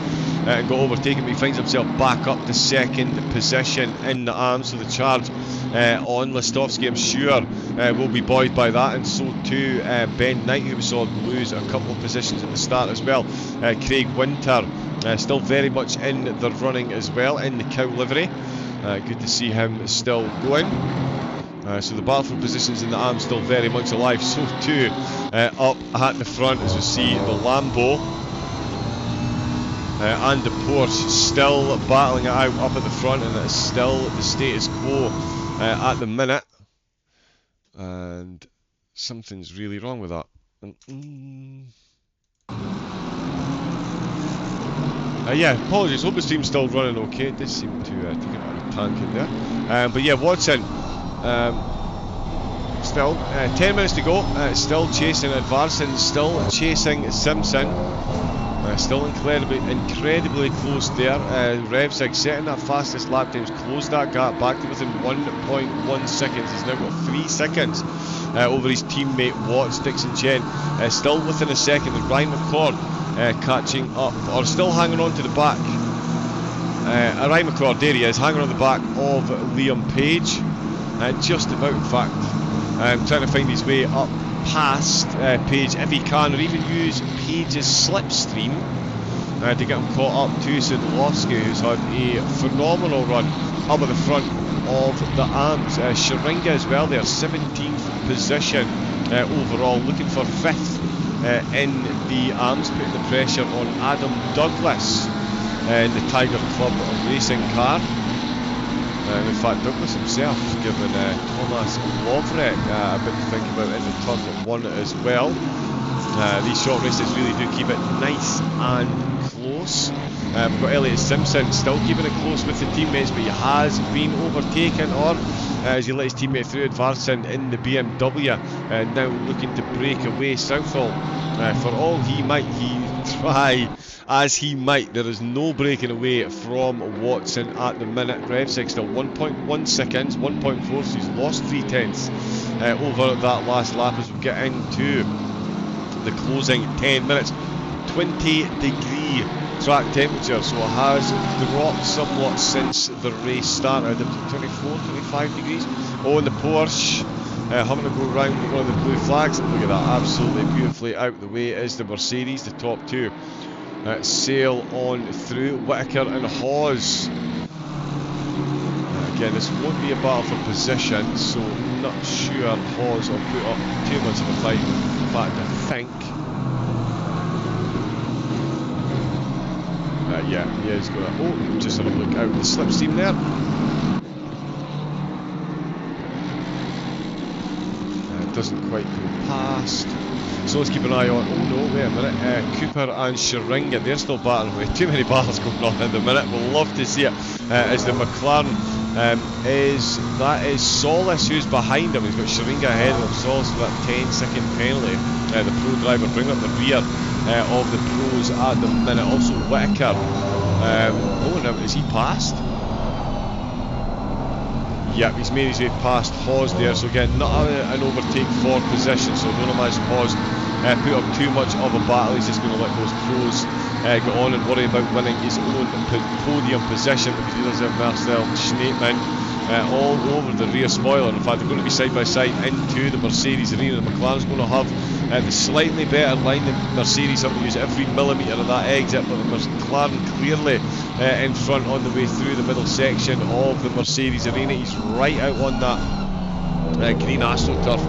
and got overtaken, but he finds himself back up to second position in the AMs. So the charge on Listovsky, I'm sure, will be buoyed by that, and so too Ben Knight, who we saw lose a couple of positions at the start as well. Craig Winter still very much in the running as well, in the cow livery. Good to see him still going. So the battle for positions in the AMs still very much alive. So too up at the front, as we see the Lambo and the Porsche still battling it out up at the front, and it's still the status quo at the minute. And something's really wrong with that. Yeah, apologies. Hope the stream's still running okay. It did seem to take a bit of a tangent there. But yeah, Watson still 10 minutes to go. Still chasing Edvardsen, still chasing Simpson. Still incredibly close there. Revsig setting that fastest lap times, closed that gap back to within 1.1 seconds. He's now got 3 seconds over his teammate Watts. Dixon-Chen still within a second, and Ryan McCord catching up, or still hanging on to the back. Ryan McCord, there he is, hanging on the back of Liam Page. Just about, in fact, trying to find his way up past Page if he can, or even use Page's slipstream to get him caught up to Sadlowski, who's had a phenomenal run up at the front of the AMs. Sharinga as well there, 17th position overall, looking for 5th in the AMs, putting the pressure on Adam Douglas in the Tiger Club racing car. In fact, Douglas himself given Thomas Lovrek a bit to think about in the turn one as well. These short races really do keep it nice and close. We've got Elliot Simpson still keeping it close with the teammates, but he has been overtaken, or as he let his teammate through, Edvardsen in the BMW, now looking to break away. Southall, for all he might, try as he might, there is no breaking away from Watson at the minute. Revsig still 1.1 seconds, 1.4, so he's lost 3/10 over that last lap as we get into the closing 10 minutes. 20-degree track temperature, so it has dropped somewhat since the race started. It was 24, 25 degrees. Oh, and the Porsche having to go round one of the blue flags. Look at that, absolutely beautifully out the way is the Mercedes. The top two sail on through. Whittaker and Hawes. Again, this won't be a battle for position, so I'm not sure Hawes will put up too much of a fight. In fact, I think yeah, he is going to... Oh, just have a look out the slipstream there. Doesn't quite go past. So let's keep an eye on... Oh no, wait a minute. Cooper and Sharinga, they're still battling away. Too many battles going on at the minute. We'll love to see it. As the McLaren that is Solis who's behind him. He's got Sharinga ahead of him. Solis with that 10-second penalty. The pro driver bringing up the rear of the pros at the minute. Also Whittaker. Oh no, is he passed? Yep, he's made his way past Hawes there, so again, not an overtake for position, so don't imagine Hawes put up too much of a battle. He's just going to let those pros go on and worry about winning his own podium position, because he does have Marcel Schneemann all over the rear spoiler. In fact, they're going to be side by side into the Mercedes arena. The McLaren's going to have the slightly better line than Mercedes, having to use every millimetre of that exit, but the McLaren clearly in front on the way through the middle section of the Mercedes arena. He's right out on that green AstroTurf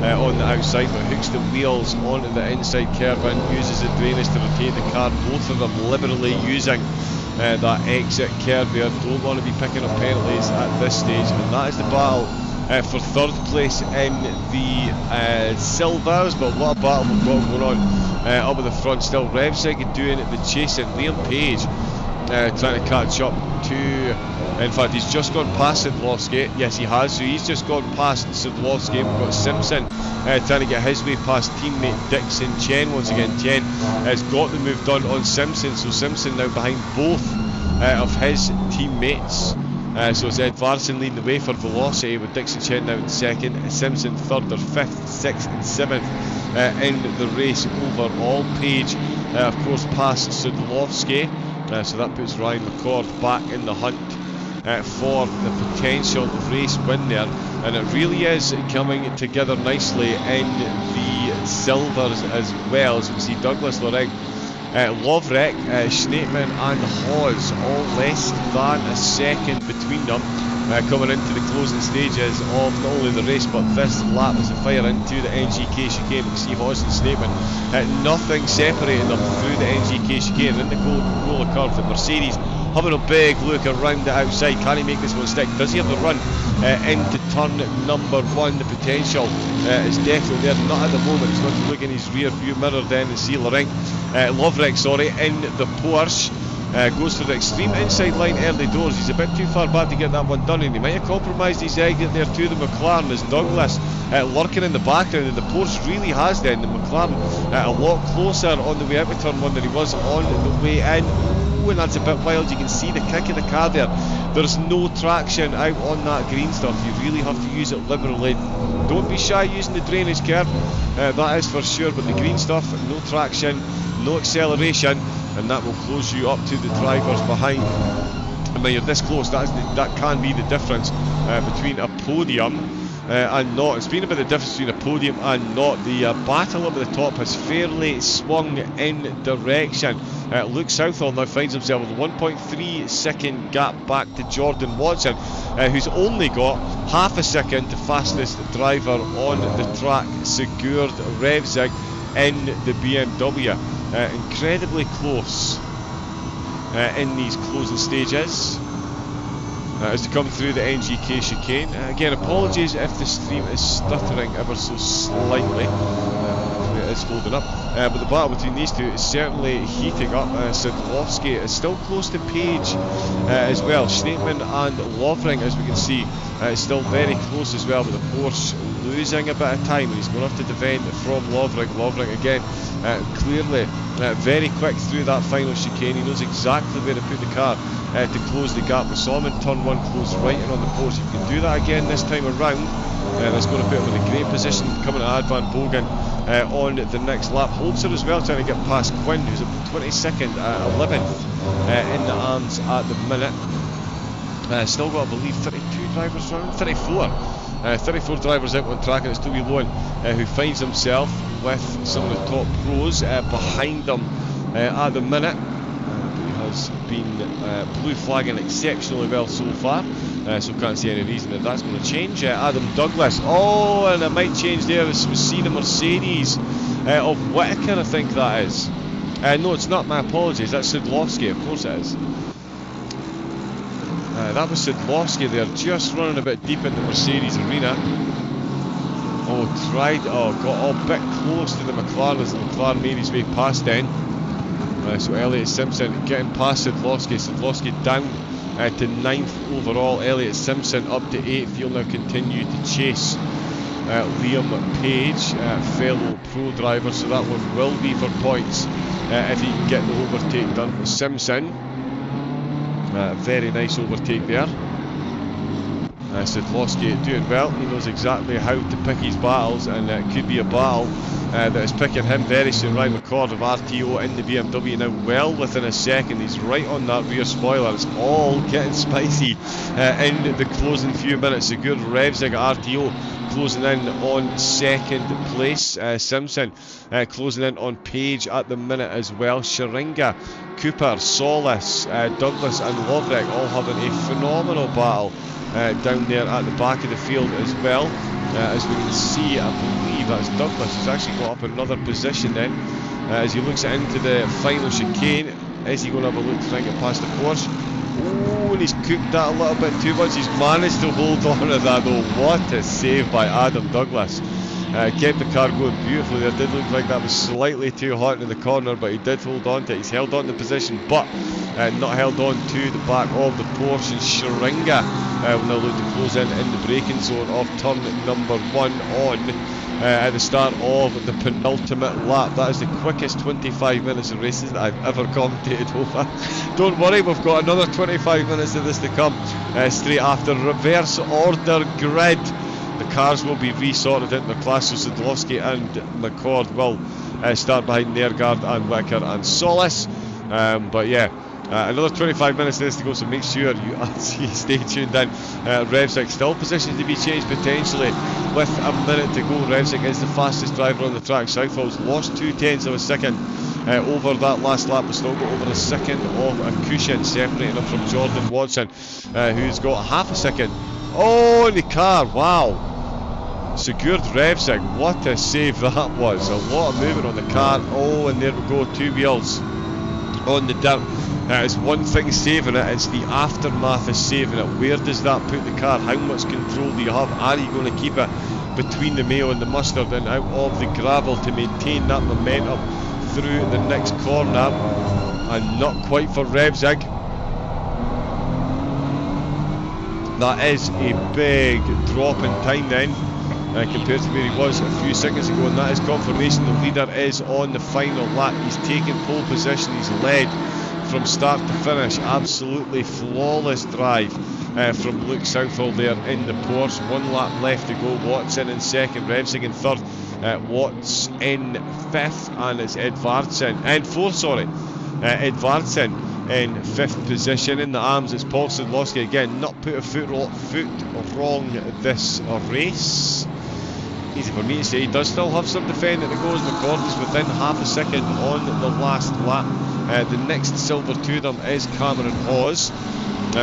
on the outside, but hooks the wheels onto the inside curve and uses the drainage to rotate the car. Both of them liberally using that exit curve there. Don't want to be picking up penalties at this stage, and that is the battle for third place in the Silvers. But what a battle we've got going on up at the front still. Revsig doing the chasing. Liam Page trying to catch up to, in fact he's just gone past Sadlowski. Yes, he has, so he's just gone past Sadlowski. We've got Simpson trying to get his way past teammate Dixon Chen. Once again, Chen has got the move done on Simpson, so Simpson now behind both of his teammates. So it's Ed Varson leading the way for velocity, with Dixon Chen now in second, Simpson third or fifth, sixth and seventh in the race overall. Page of course past Sadlowski. So that puts Ryan McCord back in the hunt for the potential race win there, and it really is coming together nicely in the Silvers as well. As we see Douglas, Loreg, Lovrek, Schneemann and Hawes all less than a second between them, coming into the closing stages of not only the race but this lap as they fire into the NGK chicane. We see Hawes and Schneemann, nothing separating them through the NGK chicane. In the roller curve, the Mercedes having a big look around the outside. Can he make this one stick? Does he have the run into turn number one? The potential is definitely there. Not at the moment. He's going to look in his rear view mirror then and see Lovrek, in the Porsche. Goes for the extreme inside line early doors. He's a bit too far back to get that one done, and he might have compromised his exit there to the McLaren, as Douglas lurking in the background, and the Porsche really has then the McLaren a lot closer on the way out of turn one than he was on the way in. Oh, and that's a bit wild. You can see the kick of the car there. There's no traction out on that green stuff. You really have to use it liberally. Don't be shy using the drainage curve, that is for sure, but the green stuff, no traction, no acceleration, and that will close you up to the drivers behind. And when you're this close, that can be the difference between a podium and not. It's been about the difference between a podium and not. The battle up at the top has fairly swung in direction. Luke Southall now finds himself with a 1.3 second gap back to Jordan Watson, who's only got half a second to fastest driver on the track, Sigurd Revsig in the BMW. Incredibly close in these closing stages as they come through the NGK chicane. Again, apologies if the stream is stuttering ever so slightly. It's holding up, but the battle between these two is certainly heating up. Sadlowski is still close to Page as well. Schneemann and Lovering, as we can see, is still very close as well, but the Porsche losing a bit of time, and he's going to have to defend from Lovering. Lovering again, clearly very quick through that final chicane. He knows exactly where to put the car to close the gap. We saw him in turn one close right in on the Porsche. If you can do that again this time around, that's going to put him in a great position coming at Advan Bogan on the next lap. Holzer as well, trying to get past Quinn, who's at 22nd, 11th in the arms at the minute. Still got, I believe, 32 drivers running, 34 drivers out on track, and it's Toby Lowen who finds himself with some of the top pros behind them at the minute. Has been blue flagging exceptionally well so far, so can't see any reason that that's going to change. Adam Douglas, oh, and it might change there as we see the Mercedes of Whittaker, I think that is. No, it's not, my apologies, that's Sadlowski, of course it is. That was Sadlowski there, just running a bit deep in the Mercedes arena. Got a bit close to the McLaren as the McLaren made his way past then. So Elliot Simpson getting past Sadlowski. Sadlowski down to 9th overall. Elliot Simpson up to 8th. He'll now continue to chase Liam Page, fellow pro driver. So that one will be for points if he can get the overtake done with Simpson. Very nice overtake there. Zlatnik doing well. He knows exactly how to pick his battles, and it could be a battle that is picking him very soon. Ryan McCord of RTO in the BMW now, well within a second. He's right on that rear spoiler. It's all getting spicy in the closing few minutes. A good Revzig at RTO closing in on second place. Simpson closing in on Page at the minute as well. Sharinga, Cooper, Solis, Douglas and Lovrick all having a phenomenal battle down there at the back of the field as well. As we can see, I believe that's Douglas who's actually got up another position then. As he looks into the final chicane, is he going to have a look to try and get past the Porsche? Oh, and he's cooked that a little bit too much. He's managed to hold on to that though. What a save by Adam Douglas. Kept the car going beautifully there. Did look like that was slightly too hot in the corner, but he did hold on to it. He's held on to the position, but not held on to the back of the Porsche. And Sharinga will now look to close in the braking zone of turn number 1 on at the start of the penultimate lap. That is the quickest 25 minutes of races that I've ever commentated over. Don't worry, we've got another 25 minutes of this to come straight after. Reverse order grid. The cars will be resorted into the class, so Zlatnik and McCord will start behind Nergard and Wicker and Solis. But yeah, another 25 minutes of this to go, so make sure you stay tuned in. Revzig still positioned to be changed potentially with a minute to go. Revzig is the fastest driver on the track. Southall's lost 0.2 of a second over that last lap, but still got over a second of a cushion separating him from Jordan Watson, who's got half a second. Oh, in the car, wow. Secured Revzig, what a save that was. A lot of movement on the car. Oh, and there we go, 2 wheels on the dirt. It's one thing saving it, it's the aftermath of saving it. Where does that put the car? How much control do you have? Are you going to keep it between the mayo and the mustard and out of the gravel to maintain that momentum through the next corner? And not quite for Revzig. That is a big drop in time then, compared to where he was a few seconds ago, and that is confirmation the leader is on the final lap. He's taken pole position, he's led from start to finish. Absolutely flawless drive from Luke Southall there in the Porsche. 1 lap left to go. Watson in second, Revzig in third, Watts in fifth, and it's Edvardsen in 5th position. In the arms it's Paul Zlatnik again, not put a foot wrong this race. Easy for me to say, he does still have some defending to go as McCord is within half a second on the last lap. The next silver to them is Cameron Hawes,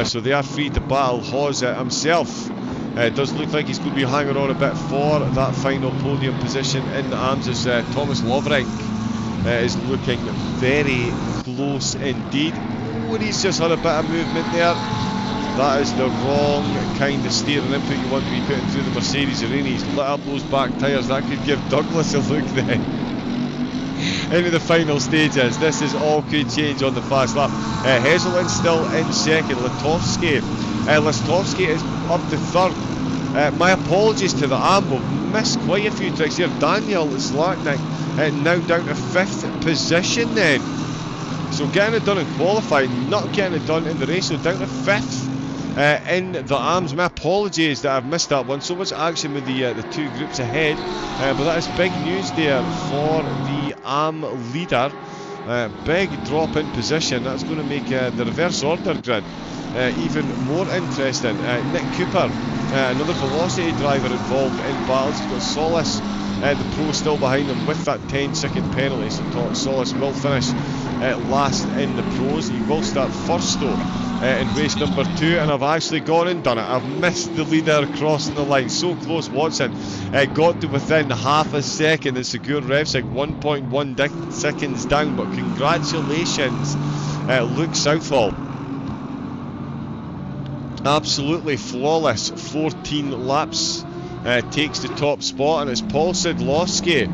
so they are free to battle. Hawes himself does look like he's going to be hanging on a bit for that final podium position. In the arms is Thomas Lovrick, is looking very close indeed. Oh, he's just had a bit of movement there. That is the wrong kind of steering input you want to be putting through the Mercedes arena. He's lit up those back tyres. That could give Douglas a look then. Into the final stages. This is all could change on the fast lap. Heselin still in second. Latowski is up to third. My apologies to the AMB. We've missed quite a few tricks here. Daniel Zlatnik now down to 5th position then. So getting it done in qualifying, not getting it done in the race. So down to 5th in the AMs. My apologies that I've missed that one. So much action with the 2 groups ahead. But that is big news there for the AM leader. Big drop in position. That's going to make the reverse order grid even more interesting. Nick Cooper, another velocity driver involved in battles. He's got Solis, the pro, still behind him with that 10-second penalty. So Solis will finish last in the pros. He will start first though in race number 2, and I've actually gone and done it. I've missed the leader crossing the line. So close. Watson got to within half a second and secured Revzig 1.1 seconds down, but congratulations Luke Southall. Absolutely flawless 14 laps, takes the top spot, and it's Paul Zlatnik.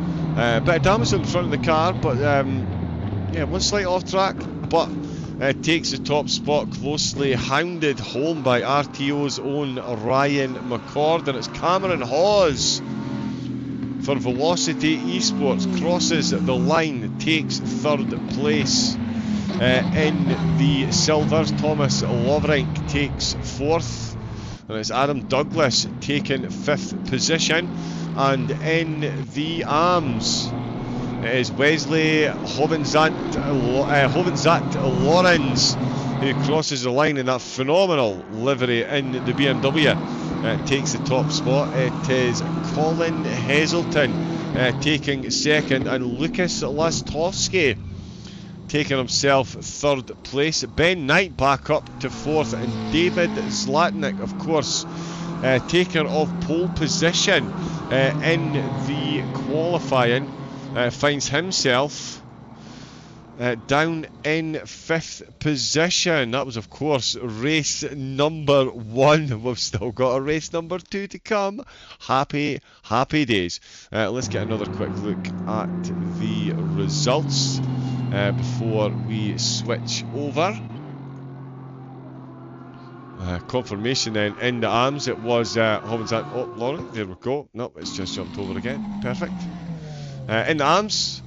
Bit of damage on the front of the car, but yeah, one slight off track, but takes the top spot, closely hounded home by RTO's own Ryan McCord. And it's Cameron Hawes for Velocity eSports, crosses the line, takes 3rd place in the silvers. Thomas Lovrick takes 4th and it's Adam Douglas taking 5th position. And in the AMs, it is Wesley Hovenzat Lawrence who crosses the line in that phenomenal livery in the BMW. Takes the top spot. It is Colin Heselton taking 2nd, and Lucas Lastovsky taking himself 3rd place. Ben Knight back up to 4th, and David Zlatnik, of course, taker of pole position in the qualifying, finds himself down in 5th position. That was, of course, race number 1. We've still got a race number 2 to come. Happy days. Let's get another quick look at the results before we switch over. Confirmation then in the AMs. It was Hovenzat. Oh, Lauren, there we go. Nope, it's just jumped over again. Perfect. In the AMs,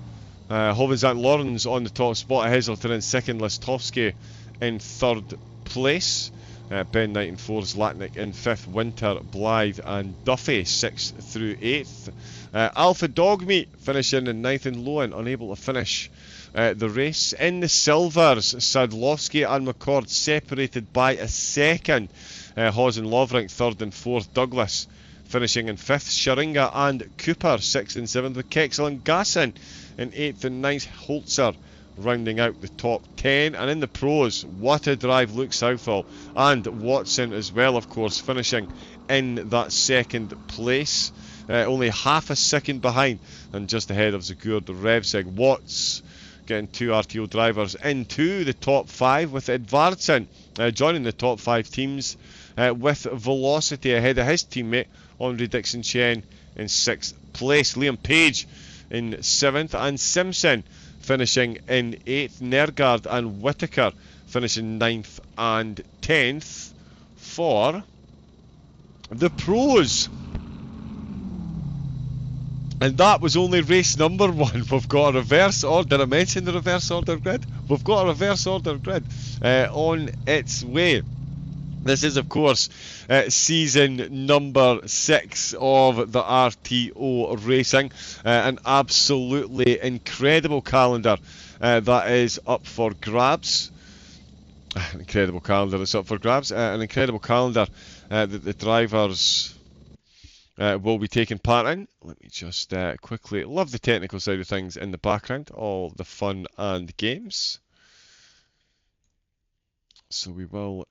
Hovenzat Lawrence on the top spot, Heselton in 2nd, Lastovsky in 3rd place, Ben Knight in 4th, Zlatnik in 5th, Winter, Blythe and Duffy 6th through 8th. Alpha Dogmeat finishing in 9th, and Lowen unable to finish the race. In the silvers, Sadlowski and McCord separated by a second. Hawes and Lovrink 3rd and 4th, Douglas finishing in 5th, Sharinga and Cooper 6th and 7th, with Kexel and Gasson in 8th and 9th, Holzer rounding out the top 10. And in the pros, what a drive, Luke Southall and Watson as well, of course, finishing in that 2nd place, only half a second behind and just ahead of Zagurd Revsig. Watts getting 2 RTO drivers into the top 5, with Edvardsen joining the top 5 teams with velocity ahead of his teammate Andre Dixon Chen in 6th place. Liam Page in 7th, and Simpson finishing in 8th. Nergard and Whitaker finishing 9th and 10th for the pros. And that was only race number 1. We've got a reverse order. Did I mention the reverse order grid? We've got a reverse order grid on its way. This is, of course, season number 6 of the RTO Racing. An absolutely incredible calendar that is up for grabs. An incredible calendar that's up for grabs. An incredible calendar that the drivers will be taking part in. Let me just quickly, love the technical side of things in the background, all the fun and games. So we will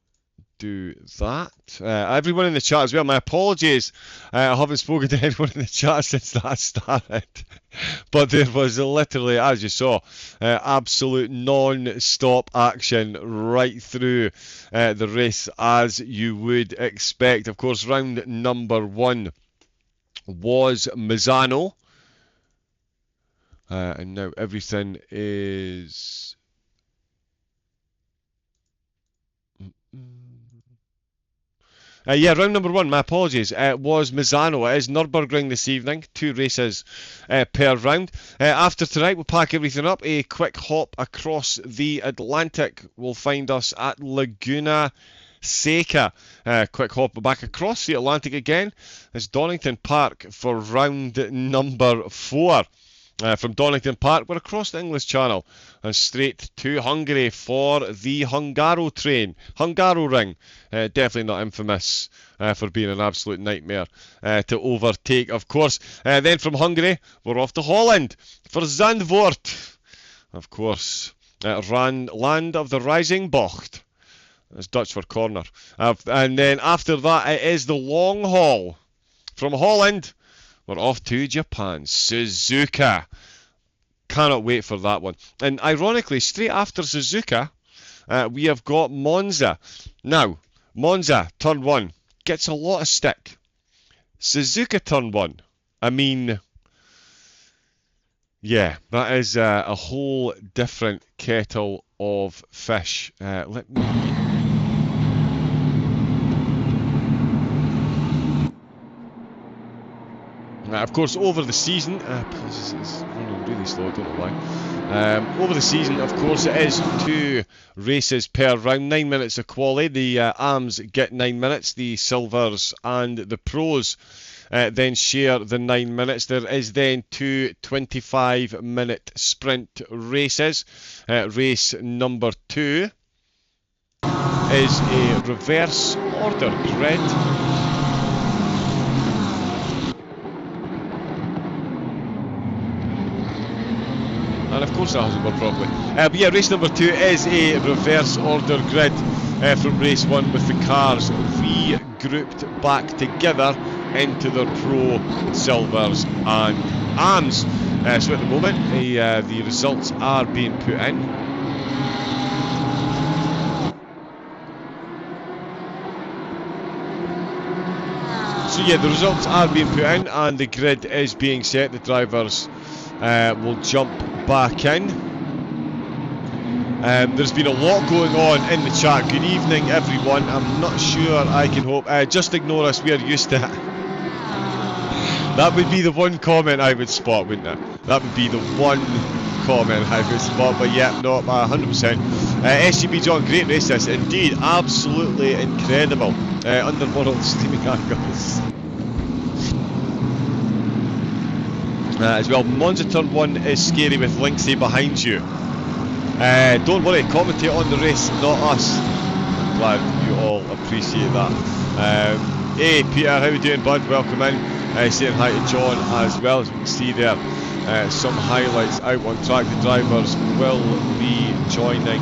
do that. Everyone in the chat as well, my apologies, I haven't spoken to anyone in the chat since that started, but there was literally, as you saw, absolute non-stop action right through the race, as you would expect. Of course, round number 1 was Mazzano, and now everything is round number 1, my apologies, was Mazzano. It is Nurburgring this evening, 2 races per round. After tonight, we'll pack everything up. A quick hop across the Atlantic will find us at Laguna Seca. Quick hop back across the Atlantic again. It's Donington Park for round number 4. From Donington Park, we're across the English Channel and straight to Hungary for the Hungaroring. Definitely not infamous for being an absolute nightmare to overtake, of course. Then from Hungary, we're off to Holland for Zandvoort. Of course, land of the rising bocht. That's Dutch for corner. And then after that, it is the long haul. From Holland, we're off to Japan, Suzuka. Cannot wait for that one. And ironically, straight after Suzuka, we have got Monza. Now, Monza, turn 1, gets a lot of stick. Suzuka, turn 1, I mean, yeah, that is a whole different kettle of fish. Let me... Of course, over the season, this is running really slow, I don't know why. Over the season, of course, it is 2 races per round, 9 minutes of quali. The AMs get 9 minutes, the silvers and the pros then share the 9 minutes. There is then 2 25-minute sprint races. Race number 2 is a reverse order grid. And of course that hasn't worked properly. But yeah, race number 2 is a reverse order grid from race 1, with the cars regrouped back together into their pro, silvers and AMs. So at the moment the results are being put in. So yeah, the results are being put in and the grid is being set. The drivers will jump back in. There's been a lot going on in the chat. Good evening everyone. I'm not sure I can hope. Just ignore us, we are used to it. That would be the one comment I would spot, wouldn't it? That would be the one comment I would spot, but yeah, no, 100%. SGB John, great race this, indeed, absolutely incredible. Underworld steaming angles. As well, Monza turn 1 is scary with Linksay behind you. Don't worry, commentate on the race, not us. I'm glad you all appreciate that. Hey Peter, how you doing bud? Welcome in. Saying hi to John as well. As we can see there, some highlights out on track. The drivers will be joining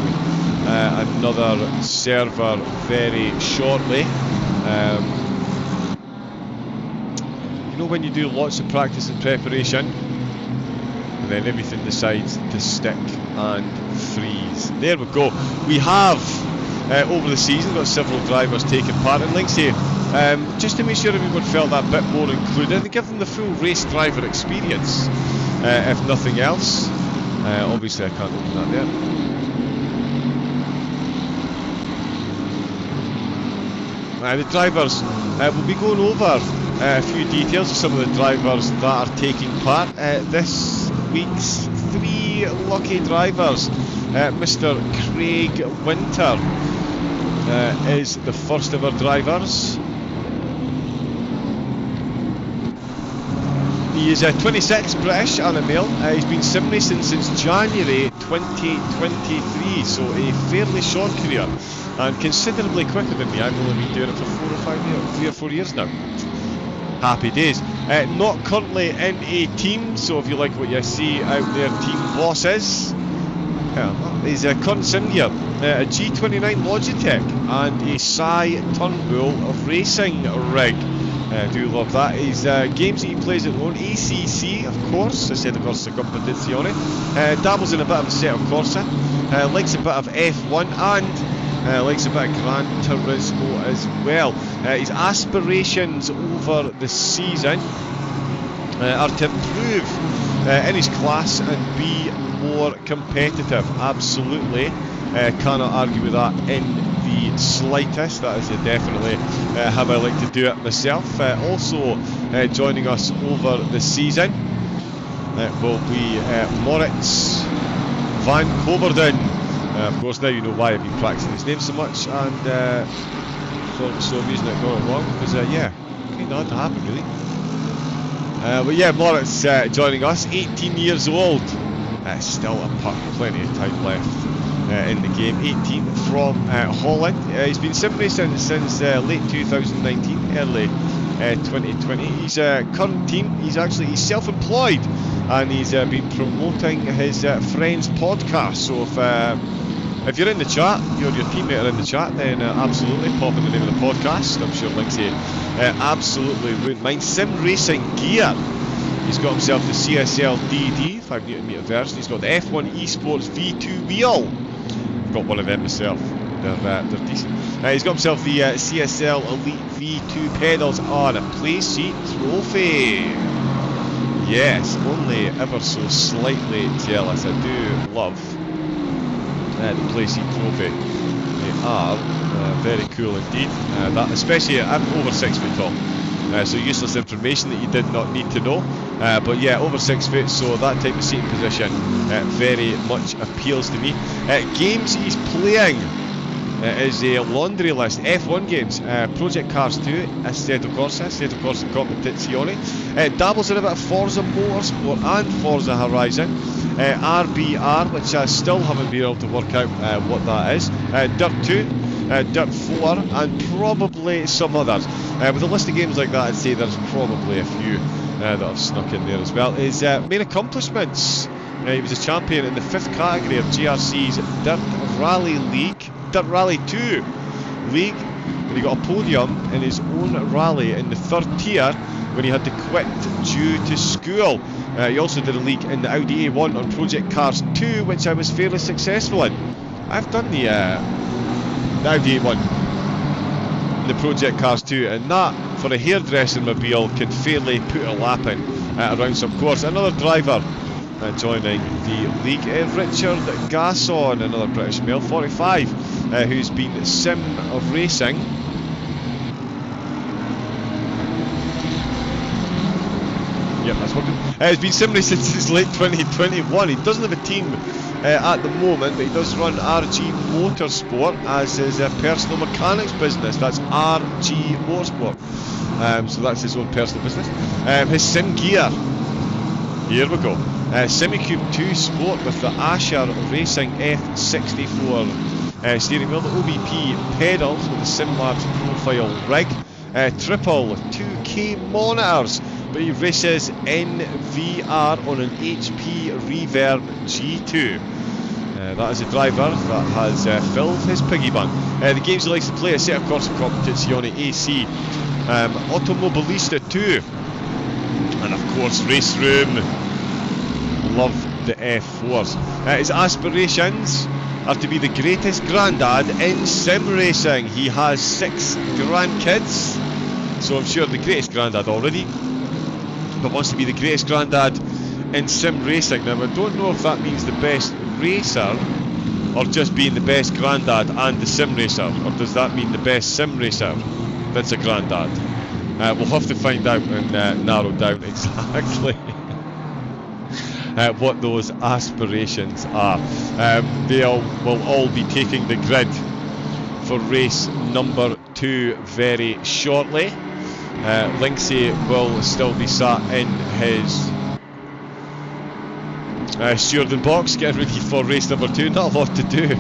another server very shortly. You know when you do lots of practice and preparation and then everything decides to stick and freeze. There we go. We have over the season got several drivers taking part in Linksay, just to make sure everyone felt that bit more included and give them the full race driver experience, if nothing else. Obviously I can't open that there. The drivers will be going over a few details of some of the drivers that are taking part. This week's 3 lucky drivers. Mr. Craig Winter is the first of our drivers. He is 26, British and a male. He's been sim racing since January 2023, so a fairly short career and considerably quicker than me. I've only been doing it for 4 or 5 years, 3 or 4 years now. Happy days. Not currently in a team, so if you like what you see out there, team bosses. He's a current sim gear, a G29 Logitech and a Sai Turnbull of racing rig. Do love that. His games that he plays at home, ACC of course, instead of Corsa Competizione. Dabbles in a bit of Assetto Corsa, likes a bit of F1 and likes a bit of Gran Turismo as well. His aspirations over the season are to improve in his class and be more competitive. Absolutely, cannot argue with that in the slightest. That is definitely how I like to do it myself. Also joining us over the season will be Moritz van Coverden. Of course, now you know why I've been practicing his name so much, and for some reason it got it wrong, because yeah, kind of had to happen really. But yeah, Moritz joining us, 18 years old. Still a puck, plenty of time left in the game. 18 from Holland. He's been sim racing since late 2019, early 2020. His current team, he's self-employed, and he's been promoting his friend's podcast. So if you're in the chat, you're your teammate are in the chat, then absolutely pop in the name of the podcast. I'm sure Linksay absolutely wouldn't mind. Sim Racing Gear. He's got himself the CSL DD 5Nm version. He's got the F1 eSports V2 wheel. I've got one of them myself. They're decent. He's got himself the CSL Elite V2 pedals on a Playseat trophy. Yes, only ever so slightly jealous. I do love the Playseat trophy. They are very cool indeed. That, especially, I'm over 6 foot tall. so useless information that you did not need to know. But yeah, over 6 foot, so that type of seating position very much appeals to me. Games he's playing is a laundry list. F1 games, Project Cars 2, Assetto Corsa Competizione, dabbles in a bit of Forza Motorsport and Forza Horizon, RBR, which I still haven't been able to work out what that is, Dirt 2, Dirt 4, and probably some others. With a list of games like that, I'd say there's probably a few that have snuck in there as well. His main accomplishments, he was a champion in the 5th category of GRC's Dirt Rally League, Dirt Rally 2 League, and he got a podium in his own rally in the 3rd tier when he had to quit due to school. He also did a league in the Audi A1 on Project Cars 2, which I was fairly successful in. I've done the Audi A1, the Project Cars 2, and that, for a hairdressing mobile, can fairly put a lap in around some course. Another driver joining the league, Richard Gasson, another British male, 45, who's been sim racing. Yep, that's working. He's been sim racing since late 2021. He doesn't have a team at the moment, but he does run RG Motorsport as his personal mechanics business. That's RG Motorsport. So that's his own personal business. His sim gear, here we go. Simicube 2 Sport with the Asher Racing F64 steering wheel, the OBP pedals with the SimLabs profile rig, triple 2K monitors, but he races in VR on an HP Reverb G2. That is a driver that has filled his piggy bank. The games he likes to play: Assetto Corsa Competizione AC, Automobilista 2, and of course Race Room. Love the F4s. His aspirations are to be the greatest granddad in sim racing. He has 6 grandkids, so I'm sure the greatest granddad already, but wants to be the greatest granddad in sim racing. Now, I don't know if that means the best racer or just being the best granddad and the sim racer, or does that mean the best sim racer that's a granddad? We'll have to find out and narrow down exactly what those aspirations are. They will all be taking the grid for race number 2 very shortly. Linksay will still be sat in his stewarding box getting ready for race number 2. Not a lot to do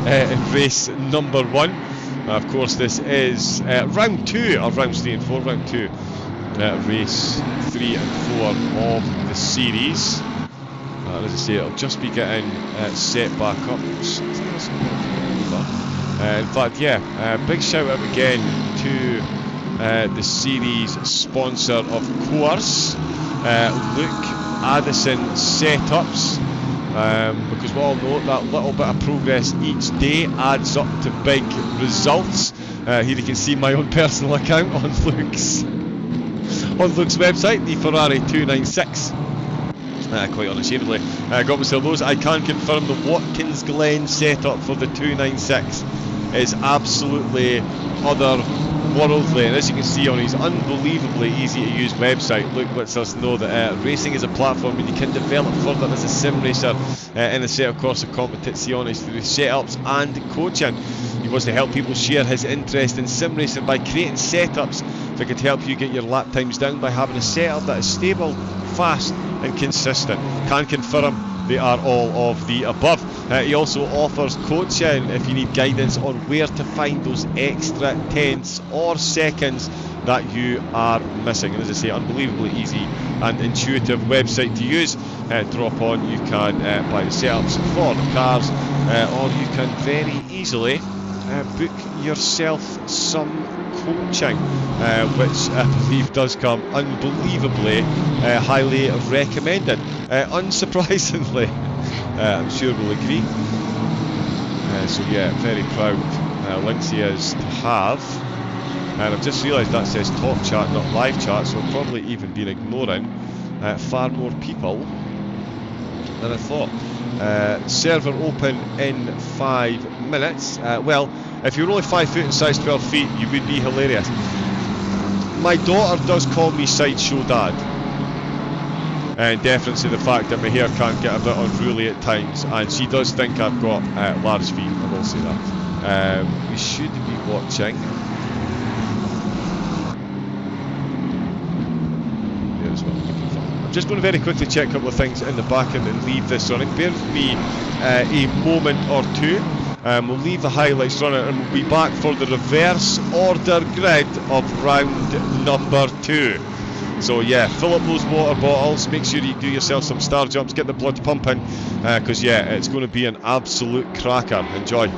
in race number 1. Of course, this is round 2 of rounds 3 and 4. Round 2, race 3 and 4 of the series. As I say, it'll just be getting set back up. In fact, yeah, big shout out again to the series sponsor, of course, Luke Addison Setups, because we all know that little bit of progress each day adds up to big results. Here you can see my own personal account on Luke's website, the Ferrari 296. Quite unashamedly, got myself those. I can confirm the Watkins Glen setup for the 296 is absolutely otherworldly, and as you can see on his unbelievably easy to use website, Luke lets us know that racing is a platform and you can develop further as a sim racer in Assetto Corsa Competizione through setups and coaching. He wants to help people share his interest in sim racing by creating setups that could help you get your lap times down by having a setup that is stable, fast and consistent. Can confirm they are all of the above. He also offers coaching if you need guidance on where to find those extra tenths or seconds that you are missing. And as I say, unbelievably easy and intuitive website to use. Drop on, you can buy the setups for the cars, or you can very easily book yourself some coaching, which I believe does come unbelievably highly recommended. Unsurprisingly, I'm sure we'll agree. So yeah, very proud Linksay is to have. And I've just realised that says top chat, not live chat, so I've probably even been ignoring far more people than I thought. Server open in 5 minutes. Well, if you're only 5 foot and size 12 feet, you would be hilarious. my daughter does call me Sideshow Dad. In deference to the fact that my hair can get a bit unruly at times, and she does think I've got large feet, I will say that. We should be watching. There's what I'm looking for. I'm just going to very quickly check a couple of things in the back end and leave this running. Bear with me a moment or two. We'll leave the highlights running and we'll be back for the reverse order grid of round number 2. So yeah, fill up those water bottles, make sure you do yourself some star jumps, get the blood pumping, because yeah, it's going to be an absolute cracker. Enjoy.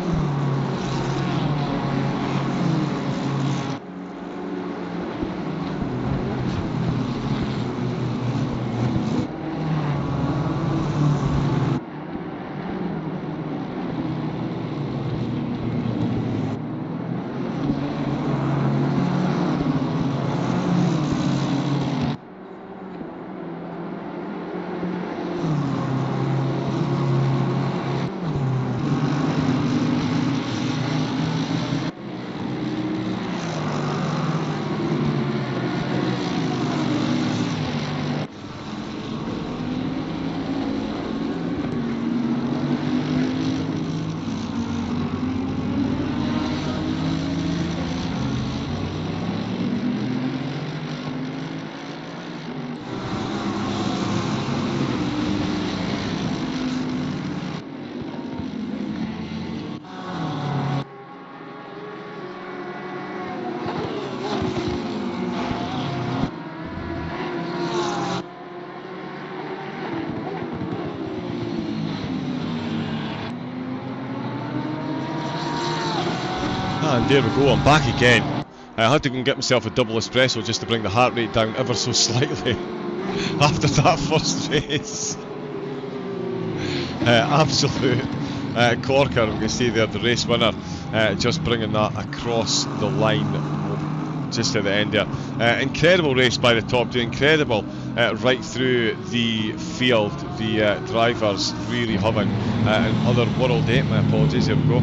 And there we go, I'm back again. I had to go and get myself a double espresso just to bring the heart rate down ever so slightly after that first race. Absolute corker, we can see there, the race winner, just bringing that across the line just at the end there. Incredible race by the top two, incredible right through the field. The drivers really hovering. And otherworldly, my apologies, here we go.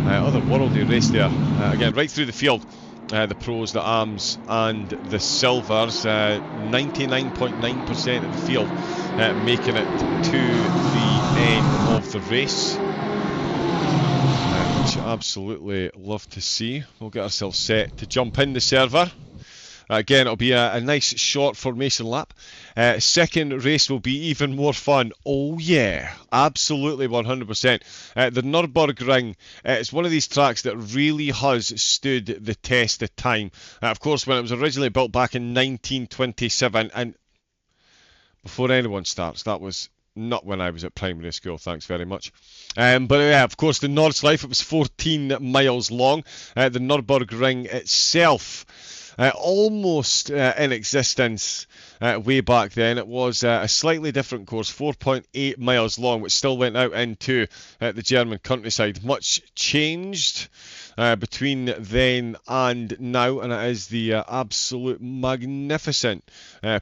Otherworldly race there. Again, right through the field. The pros, the AMs and the silvers, 99.9% of the field making it to the end of the race, which I absolutely love to see. We'll get ourselves set to jump in the server. Again, it'll be a nice short formation lap. Second race will be even more fun. Oh yeah, absolutely 100%. The Nurburgring is one of these tracks that really has stood the test of time. Of course, when it was originally built back in 1927, and before anyone starts, that was not when I was at primary school, thanks very much. But yeah, of course, the Nordschleife, it was 14 miles long. The Nurburgring itself, almost in existence way back then. It was a slightly different course, 4.8 miles long, which still went out into the German countryside. Much changed between then and now, and it is the absolute magnificent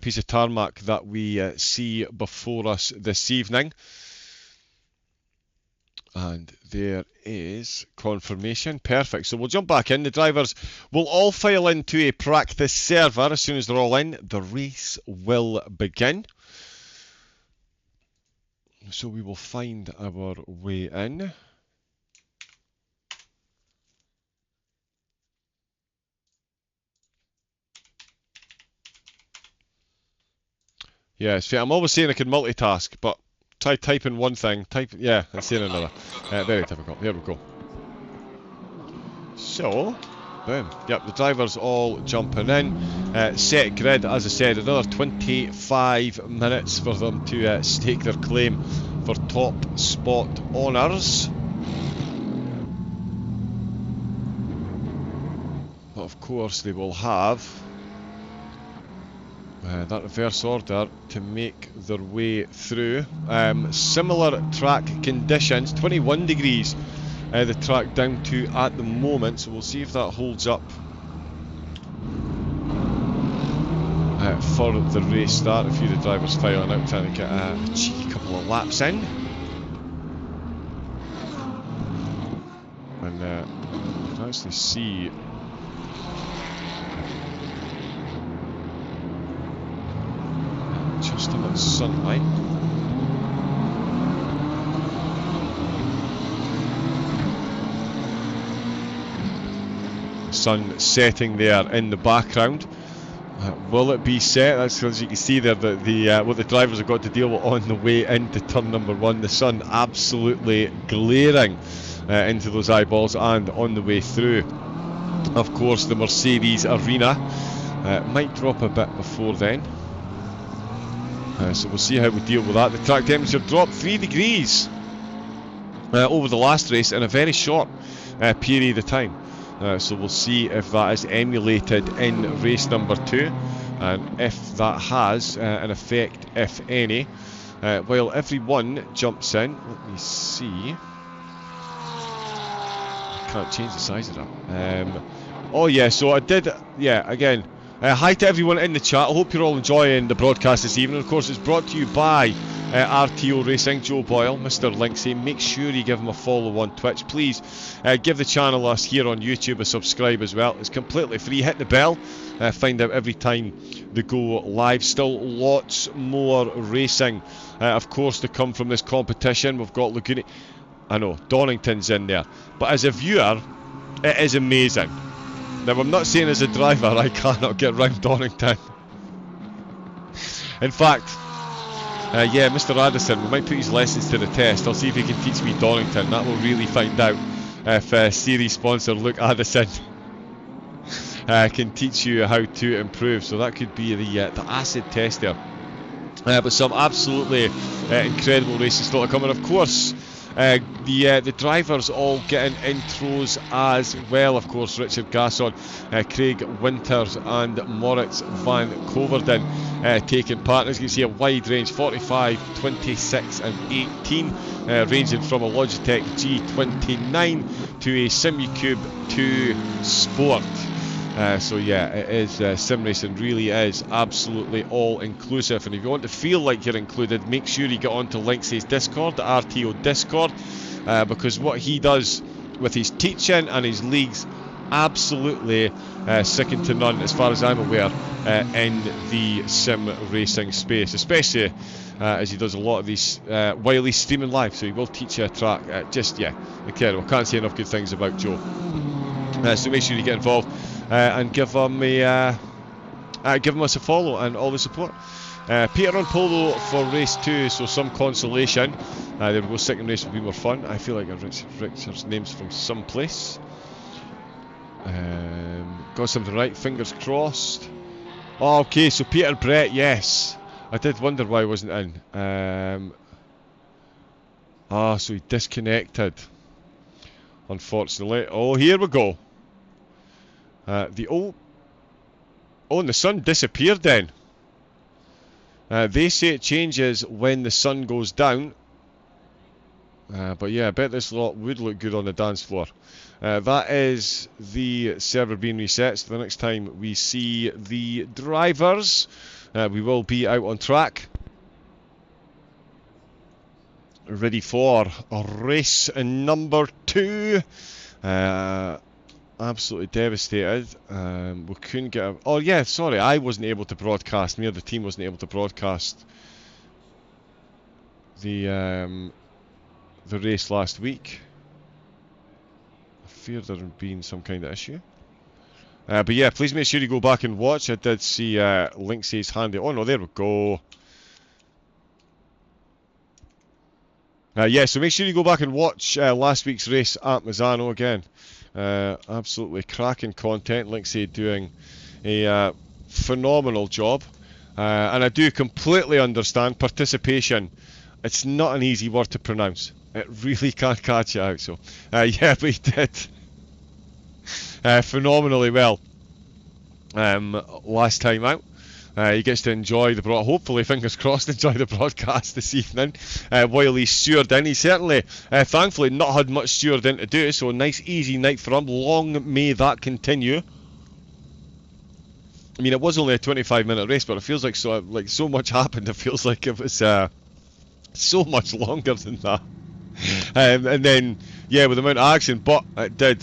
piece of tarmac that we see before us this evening. And there is confirmation. Perfect. So we'll jump back in. The drivers will all file into a practice server. As soon as they're all in, the race will begin. So we will find our way in. Yeah, I'm always saying I can multitask, but try typing one thing, yeah, and saying another. Very difficult. Here we go. So, boom. Yep, the drivers all jumping in. Set grid, as I said, another 25 minutes for them to stake their claim for top spot honours. But of course, they will have that reverse order to make their way through. Similar track conditions, 21 degrees the track down to at the moment, so we'll see if that holds up for the race start. A few of the drivers filing out, trying to get a cheeky couple of laps in. And you can actually see much sunlight. Sun setting there in the background. Will it be set? That's as you can see there that what the drivers have got to deal with on the way into turn number 1. The sun absolutely glaring into those eyeballs, and on the way through, of course, the Mercedes arena might drop a bit before then. So we'll see how we deal with that. The track temperature dropped 3 degrees over the last race in a very short period of time. So we'll see if that is emulated in race number 2, and if that has an effect, if any. While everyone jumps in, let me see. I can't change the size of that. Oh yeah, so I did, yeah, again, hi to everyone in the chat. I hope you're all enjoying the broadcast this evening. Of course, it's brought to you by RTO Racing, Joe Boyle, Mr. Linksay. Make sure you give him a follow on Twitch. Please give the channel us here on YouTube a subscribe as well. It's completely free. Hit the bell. Find out every time they go live. Still lots more racing, of course, to come from this competition. We've got Laguna. I know, Donington's in there. But as a viewer, it is amazing. Now, I'm not saying as a driver I cannot get round Donington. In fact, yeah, Mr. Addison, we might put his lessons to the test. I'll see if he can teach me Donington. That will really find out if series sponsor Luke Addison can teach you how to improve. So that could be the acid test there. But some absolutely incredible races still to come. And of course, the drivers all getting intros as well. Of course, Richard Gasson, Craig Winters and Moritz van Coverden taking part. As you can see, a wide range, 45, 26 and 18, ranging from a Logitech G29 to a Simucube 2 Sport. So yeah, it is sim racing really is absolutely all inclusive, and if you want to feel like you're included, make sure you get onto Linksay's Discord, the RTO Discord, because what he does with his teaching and his leagues, absolutely second to none as far as I'm aware in the sim racing space, especially as he does a lot of these while he's streaming live. So he will teach you a track. Just yeah, incredible. Can't say enough good things about Joe. So make sure you get involved and give him us a follow and all the support. Peter on pole for race 2, so some consolation. There we go, second race will be more fun. I feel like Richard's name's from someplace. Got something right, fingers crossed. Oh, okay, so Peter Brett, yes. I did wonder why he wasn't in. So he disconnected, unfortunately. Oh, here we go. And the sun disappeared then. They say it changes when the sun goes down. But yeah, I bet this lot would look good on the dance floor. That is the server being reset, so the next time we see the drivers, we will be out on track, ready for race number 2. Absolutely devastated. We couldn't get oh yeah, sorry, I wasn't able to broadcast. Me or the team wasn't able to broadcast the race last week. I fear there had been some kind of issue. But yeah, please make sure you go back and watch. I did see Linksay's handy. Oh no, there we go. Yeah, so make sure you go back and watch last week's race at Mazzano again. Absolutely cracking content. Linksay doing a phenomenal job. And I do completely understand participation. It's not an easy word to pronounce. It really can't catch you out. So, yeah, we did phenomenally well last time out. He gets to enjoy the hopefully, fingers crossed, enjoy the broadcast this evening while he's steward in. He's certainly, thankfully, not had much steward in to do, so a nice easy night for him. Long may that continue. I mean, it was only a 25-minute race, but it feels like so much happened. It feels like it was so much longer than that. And then, yeah, with the amount of action, but it did,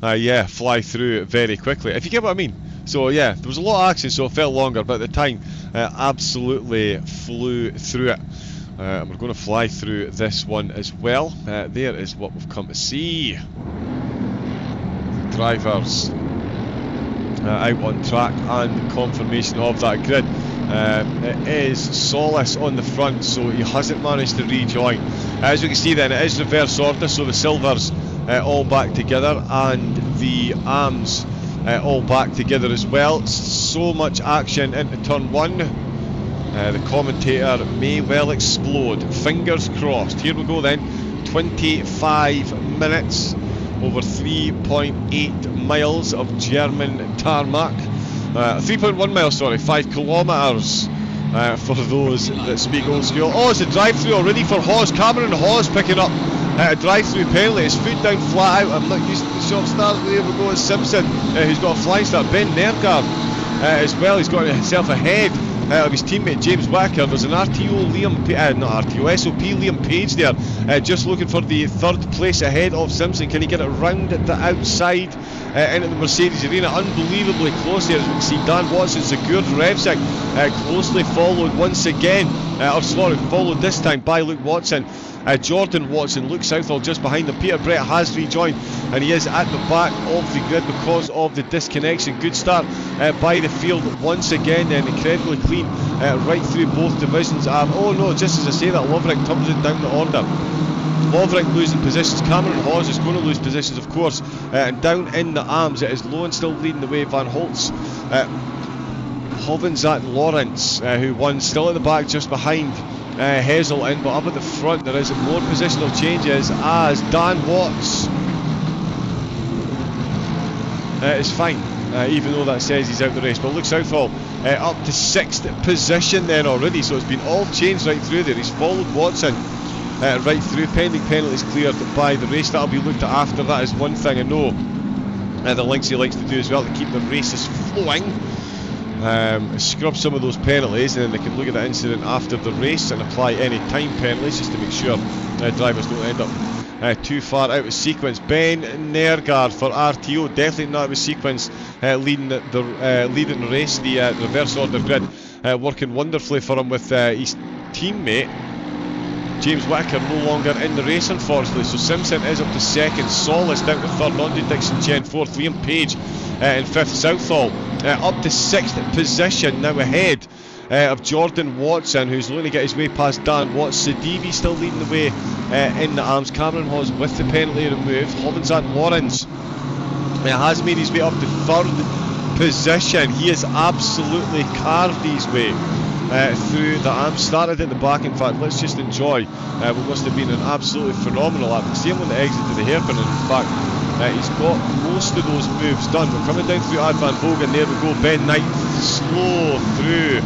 yeah, fly through very quickly. If you get what I mean. So yeah, there was a lot of action, so it felt longer, but at the time, absolutely flew through it. And we're going to fly through this one as well. There is what we've come to see. Drivers out on track, and the confirmation of that grid. It is Solace on the front, so he hasn't managed to rejoin. As we can see then, it is reverse order, so the silvers all back together, and the AMs all back together as well. So much action into turn 1. The commentator may well explode. Fingers crossed. Here we go then. 25 minutes over 3.8 miles of German tarmac. 3.1 miles, sorry, 5 kilometres for those that speak old school. Oh, it's a drive-through already for Hawes. Cameron Hawes picking up a drive-through penalty. His foot down flat out. I'm not used to the short start. There we go. It's Simpson who's got a flying start. Ben Nergard as well. He's got himself ahead of his teammate James Wacker. There's an RTO SOP Liam Page there, just looking for the third place ahead of Simpson. Can he get it round the outside into the Mercedes arena? Unbelievably close there, as we can see. Dan Watson, Zagur Revsik closely followed once again, followed this time by Luke Watson. Jordan Watson, Luke Southall just behind them. Peter Brett has rejoined, and he is at the back of the grid because of the disconnection. Good start by the field once again, and incredibly clean right through both divisions. Oh no, just as I say that, Lovering tumbling down the order. Lovering losing positions. Cameron Hawes is going to lose positions, of course, and down in the AMs it is Lowen still leading the way. Van Holtz, Hovenzat Lawrence, who won, still at the back just behind Hazel in, but up at the front there is more positional changes as Dan Watts is fine, even though that says he's out the race. But Luke Southall up to 6th position then already, so it's been all changed right through there. He's followed Watson right through, pending penalties cleared by the race. That'll be looked at after. That is one thing I know the links he likes to do as well, to keep the races flowing. Scrub some of those penalties, and then they can look at the incident after the race and apply any time penalties just to make sure drivers don't end up too far out of sequence. Ben Nergard for RTO, definitely not out of sequence, leading the race. The reverse order grid working wonderfully for him, with his teammate James Wacker no longer in the race, unfortunately. So Simpson is up to 2nd, Solace down to 3rd, Andre Dixon Chen 4th, Liam Page in 5th, Southall up to 6th position, now ahead of Jordan Watson, who's looking to get his way past Dan Watts. Sadivi still leading the way in the AMs. Cameron Hawes with the penalty removed. Hovenzat Lawrence has made his way up to 3rd position. He has absolutely carved his way through the AMs. Started at the back, in fact. Let's just enjoy what must have been an absolutely phenomenal lap. See him on the exit to the hairpin, and in fact he's got most of those moves done. We're coming down through Ad Van Hogen. There we go. Ben Knight slow through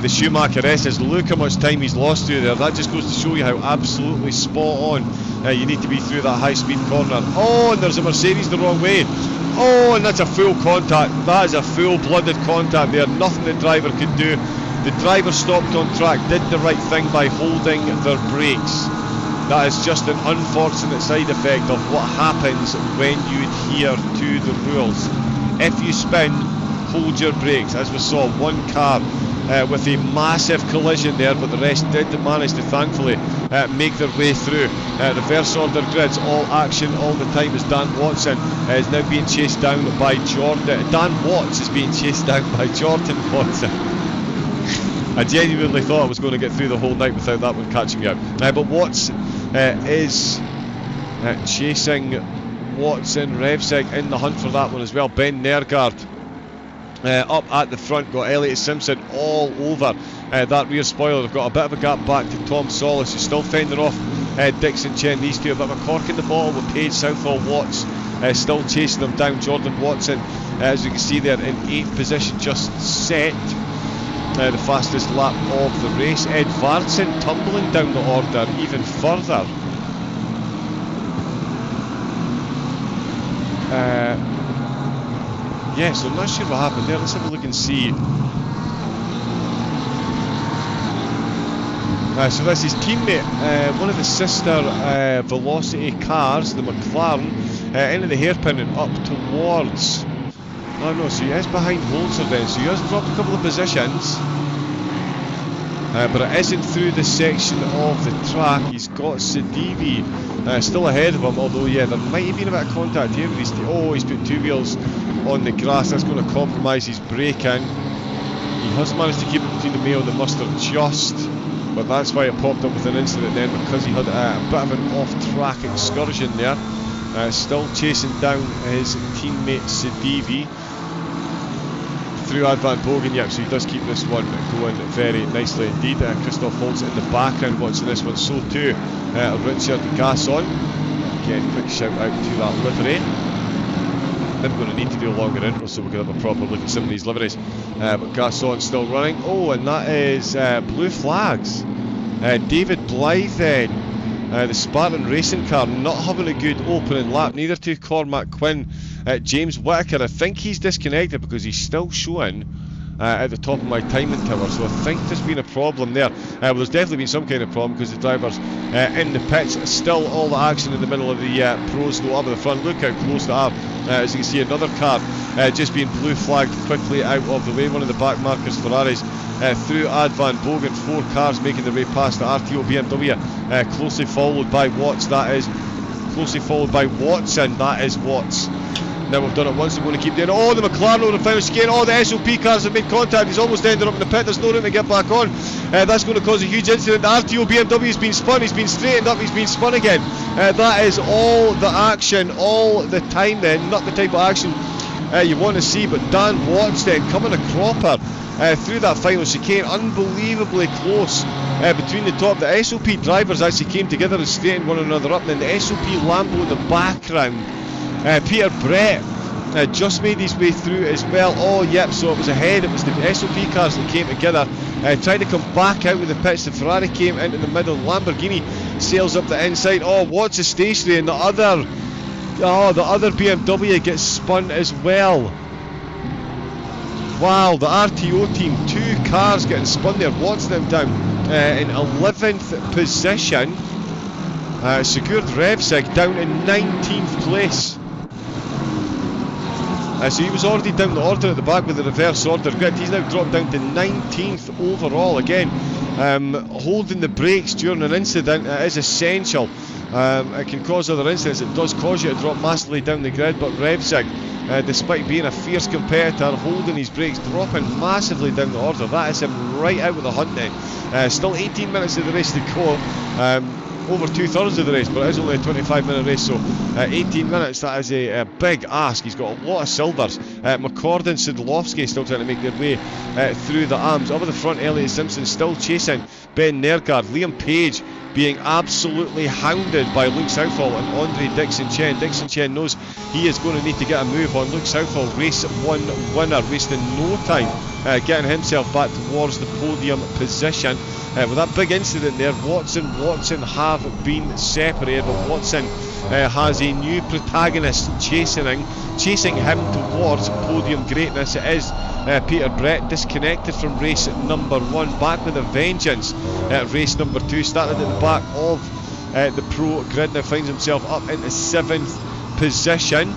the Schumacher S's. Look how much time he's lost through there. That just goes to show you how absolutely spot on you need to be through that high speed corner. Oh, and there's a Mercedes the wrong way. Oh, and that's a full contact. That is a full blooded contact there. Nothing the driver could do. The driver stopped on track, did the right thing by holding their brakes. That is just an unfortunate side effect of what happens when you adhere to the rules. If you spin, hold your brakes. As we saw, one car with a massive collision there, but the rest did manage to thankfully make their way through. Reverse order grids, all action all the time, as Dan Watson is now being chased down by Jordan. Dan Watts is being chased down by Jordan Watson. I genuinely thought I was going to get through the whole night without that one catching me out. But Watts is chasing Watson. Revsig in the hunt for that one as well. Ben Nergard up at the front, got Elliot Simpson all over that rear spoiler. They've got a bit of a gap back to Tom Solis, who's still fending off Dixon Chen. These two, a bit of a cork in the bottle with Page, Southall, Watts still chasing them down. Jordan Watson, as you can see there, in 8th position, just set the fastest lap of the race. Ed Vartson tumbling down the order even further. Yeah, so I'm not sure what happened there. Let's have a look and see. So that's his teammate, one of the sister Velocity cars, the McLaren, into the hairpin and up towards Oh no, so he is behind Holzer then, so he has dropped a couple of positions. But it isn't through the section of the track. He's got Sadivi still ahead of him, although yeah, there might have been a bit of contact here with he's put two wheels on the grass. That's going to compromise his braking. He has managed to keep it between the mayo and the mustard just, but that's why it popped up with an incident then, because he had a bit of an off-track excursion there. Still chasing down his teammate Sadivi through Advan Bogan. Yep, so he does keep this one going very nicely indeed. Christoph Holz in the background watching this one, so too Richard Gasson. Again, quick shout out to that livery. Then we're going to need to do a longer intro so we can have a proper look at some of these liveries. But Gasson still running. Oh, and that is blue flags. David Blythe then. The Spartan racing car not having a good opening lap, neither to Cormac Quinn. James Whittaker, I think he's disconnected because he's still showing at the top of my timing tower, so I think there's been a problem there. Well, there's definitely been some kind of problem because the driver's in the pits. Still all the action in the middle of the pros though up at the front. Look how close they are. As you can see, another car just being blue flagged quickly out of the way. One of the back markers, Ferraris, through Advan Bogan. 4 cars making their way past the RTO BMW, closely followed by Watts. That is closely followed by Watson. That is Watts. Now we've done it once, we're going to keep doing it. Oh, the McLaren over the final chicane. Oh, the SOP cars have made contact. He's almost ended up in the pit. There's no room to get back on. That's going to cause a huge incident. The RTO BMW has been spun. He's been straightened up. He's been spun again. That is all the action, all the time then. Not the type of action you want to see. But Dan Watts then coming a cropper through that final chicane. Unbelievably close between the top. The SOP drivers actually came together and straightened one another up. And then the SOP Lambo in the background. Peter Brett just made his way through as well. Oh, yep, so it was ahead. It was the SOP cars that came together, trying to come back out with the pits. The Ferrari came into the middle. Lamborghini sails up the inside. Oh, Watts is stationary, and the other BMW gets spun as well. Wow, the RTO team, 2 cars getting spun there. Watts them down in 11th position. Sigurd Revsig down in 19th place. So he was already down the order at the back with the reverse order grid. He's now dropped down to 19th overall. Again, holding the brakes during an incident is essential. It can cause other incidents. It does cause you to drop massively down the grid, but Revsig, despite being a fierce competitor, holding his brakes, dropping massively down the order. That is him right out with the hunt then. Still 18 minutes of the race to go. Over 2/3 of the race, but it is only a 25-minute race, so 18 minutes, that is a big ask. He's got a lot of silvers. McCord and Sidlowski still trying to make their way through the AMs. Over the front, Elliot Simpson still chasing Ben Nergard. Liam Page being absolutely hounded by Luke Southall and Andre Dixon Chen. Dixon Chen knows he is going to need to get a move on. Luke Southall, race 1 winner, wasting no time getting himself back towards the podium position. With that big incident there, Watson have been separated, but Watson has a new protagonist chasing him towards podium greatness. It is Peter Brett, disconnected from race number 1, back with a vengeance at race number 2, started at the back of the pro grid, now finds himself up into 7th position.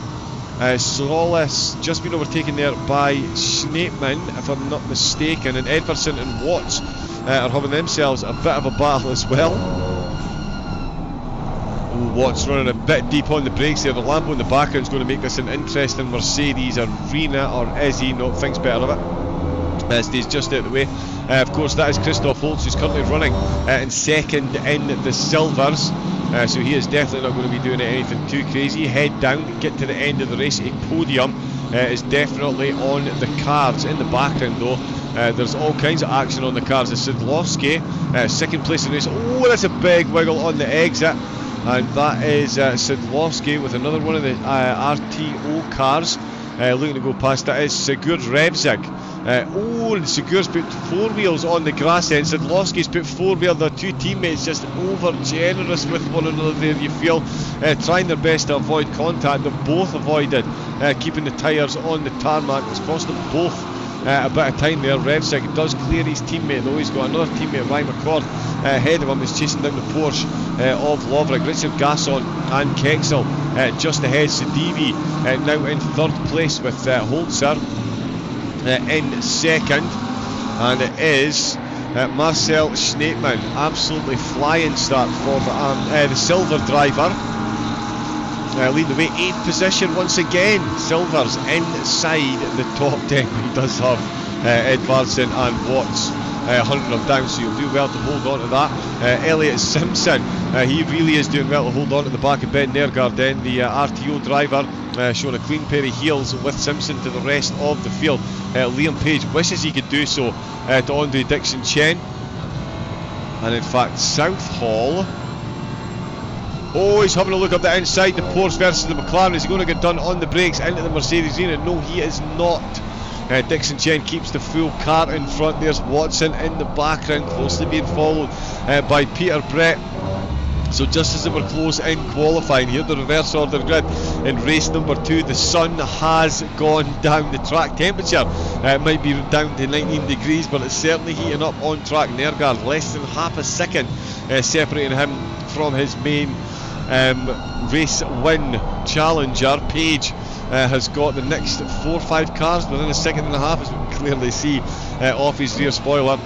Solace just been overtaken there by Schneepman, if I'm not mistaken, and Edverson and Watts are having themselves a bit of a battle as well. Watts running a bit deep on the brakes there. The Lambo in the background is going to make this an interesting Mercedes arena, or is he? No, thinks better of it. Stays just out of the way. Of course, that is Christoph Holz, who's currently running in second in the silvers. So he is definitely not going to be doing anything too crazy. Head down, get to the end of the race. A podium is definitely on the cards. In the background though, there's all kinds of action on the cards. The Sidlowski, second place in the race. Oh, that's a big wiggle on the exit. And that is Sidlowski with another one of the RTO cars looking to go past. That is Sigurd Revsig. And Sigurd's put 4 wheels on the grass end. Sidlowski's put 4 wheels. The 2 teammates just over generous with one another there, you feel, trying their best to avoid contact. They've both avoided keeping the tyres on the tarmac. It's cost them both a bit of time there. Revsig does clear his teammate though. He's got another teammate, Ryan McCord, ahead of him. He's chasing down the Porsche of Lovric. Richard Gasson and Kexel just ahead. Sadivi now in third place with Holzer in second, and it is Marcel Schneepman. Absolutely flying start for the Silver driver. Leading the way, 8th position once again. Silver's inside the top 10. He does have Edvardsen and Watts hunting him down, so he'll do well to hold on to that. Elliot Simpson, he really is doing well to hold on to the back of Ben Nergard. Then the RTO driver showing a clean pair of heels with Simpson to the rest of the field. Liam Page wishes he could do so to Andre Dixon Chen, and in fact Southall. Oh, he's having a look up the inside. The Porsche versus the McLaren. Is he going to get done on the brakes into the Mercedes unit? No, he is not. Dixon Chen keeps the full car in front. There's Watson in the background, closely being followed by Peter Brett. So just as they were close in qualifying, here the reverse order grid in race number 2, the sun has gone down. The track temperature might be down to 19 degrees, but it's certainly heating up on track. Nergard less than half a second separating him from his main race win challenger. Page has got the next 4 or 5 cars within a second and a half, as we can clearly see off his rear spoiler.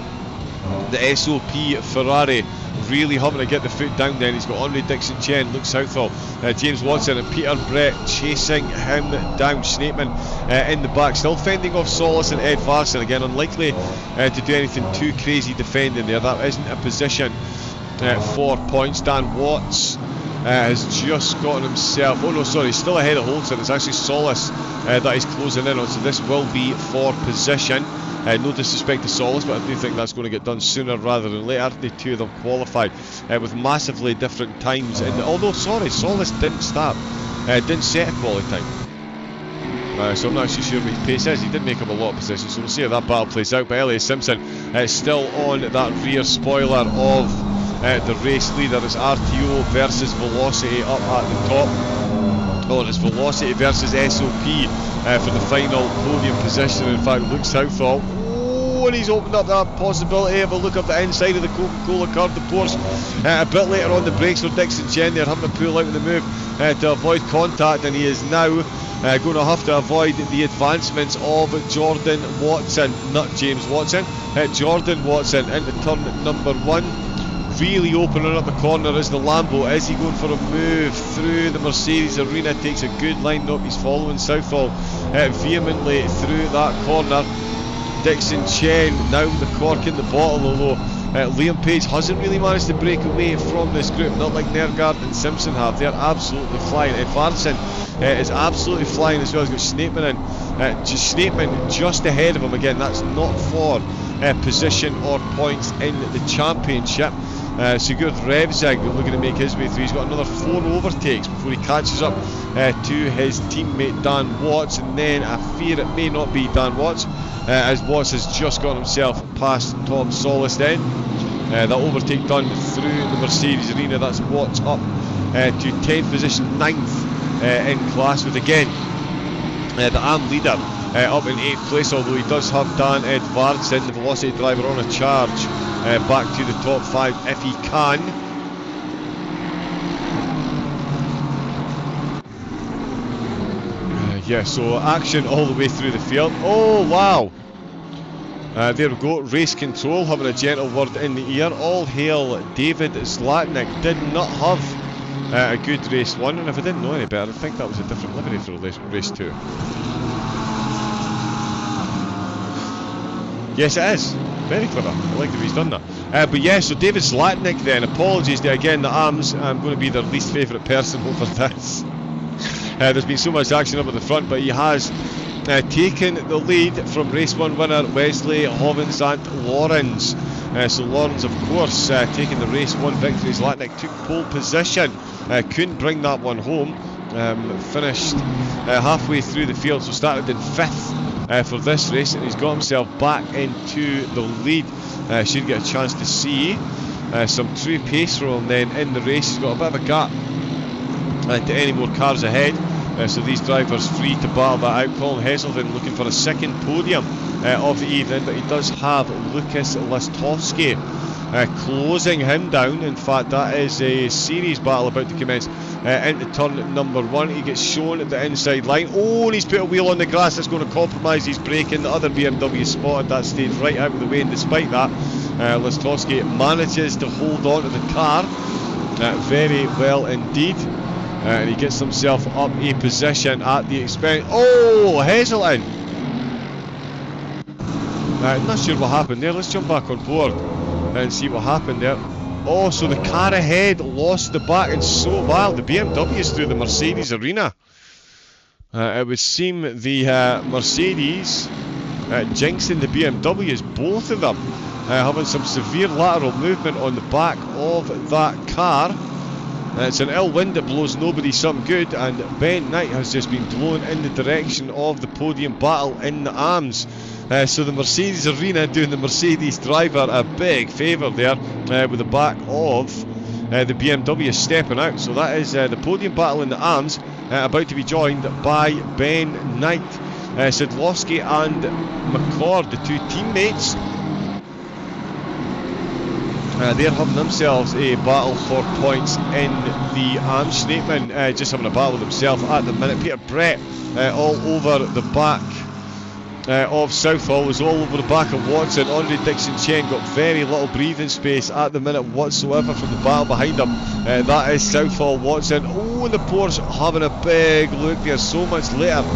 The SOP Ferrari really having to get the foot down then. He's got Andre Dixon Chen, Luke Southall, James Watson and Peter Brett chasing him down. Schneepman in the back, still fending off Solis and Ed Varson. Again, unlikely to do anything too crazy defending there. That isn't a position for points. Dan Watts has just gotten himself, oh no, sorry, still ahead of Holzer. It's actually Solis that he's closing in on, so this will be for position. No disrespect to Solis, but I do think that's going to get done sooner rather than later. The two of them qualified with massively different times. Although, sorry, Solis didn't start, didn't set a quality time. So I'm not actually sure what his pace is. He did make up a lot of positions, so we'll see how that battle plays out. But Elliot Simpson is still on that rear spoiler of the race leader. It's RTO versus Velocity up at the top. Oh, it's Velocity versus SOP for the final podium position. In fact, Luke Southall, oh, and he's opened up that possibility. Have a look up the inside of the Coca-Cola car, the Porsche. A bit later on the brakes for Dixon Chen. They're having to pull out in the move to avoid contact, and he is now going to have to avoid the advancements of Jordan Watson, not James Watson. Jordan Watson into turn number 1. Really opening up the corner is the Lambo. Is he going for a move through the Mercedes arena? Takes a good line up. He's following Southall vehemently through that corner. Dixon Chen now the cork in the bottle, although Liam Page hasn't really managed to break away from this group, not like Nergard and Simpson have. They're absolutely flying. Edvardsen is absolutely flying as well. He's got Schneepman in, Schneepman just ahead of him. Again, that's not for position or points in the championship. Sigurd Revzig looking to make his way through. He's got another 4 overtakes before he catches up to his teammate Dan Watts, and then I fear it may not be Dan Watts, as Watts has just got himself past Tom Solis then. That overtake done through the Mercedes arena. That's Watts up to 10th position, 9th in class, with again the AM leader up in 8th place, although he does have Dan Edvardsen, the Velocity driver, on a charge back to the top 5 if he can. Yeah, so action all the way through the field. Oh wow, there we go, race control having a gentle word in the ear. All hail David Zlatnik. Did not have a good race 1, and if I didn't know any better, I think that was a different livery for race 2. Yes, it is. Very clever. I like that he's done that. But yeah, so David Zlatnik then. Apologies to again the AMs. I'm going to be their least favourite person over this. There's been so much action up at the front, but he has taken the lead from race 1 winner Wesley Hovens and Lawrence. So Lawrence, of course, taking the race 1 victory. Zlatnik took pole position. Couldn't bring that one home. Finished halfway through the field, so started in 5th. For this race, and he's got himself back into the lead. Should get a chance to see some true pace from him then in the race. He's got a bit of a gap to any more cars ahead, so these drivers free to battle that out. Colin Heselden looking for a second podium of the evening, but he does have Lucas Lastowski closing him down. In fact, that is a serious battle about to commence into turn number 1. He gets shown at the inside line. Oh, and he's put a wheel on the grass that's going to compromise his braking. The other BMW spotted that stage right out of the way, and despite that, Listowski manages to hold on to the car very well indeed. And he gets himself up a position at the expense. Oh, Heselton! Not sure what happened there. Let's jump back on board and see what happened there. Oh, so the car ahead lost the back, and so well, the BMW is through the Mercedes arena. It would seem the Mercedes jinxing the BMWs, both of them having some severe lateral movement on the back of that car. It's an ill wind that blows nobody some good, and Ben Knight has just been blown in the direction of the podium battle in the AMs. So the Mercedes arena doing the Mercedes driver a big favour there with the back of the BMW stepping out. So that is the podium battle in the AMs about to be joined by Ben Knight. Sidlowski and McCord, the two teammates, they're having themselves a battle for points in the AMs. Schneemann just having a battle with himself at the minute. Peter Brett all over the back of Southall, was all over the back of Watson. Andre Dixon-Chen got very little breathing space at the minute whatsoever from the battle behind him. That is Southall, Watson. Oh, and the Porsche having a big look there. So much later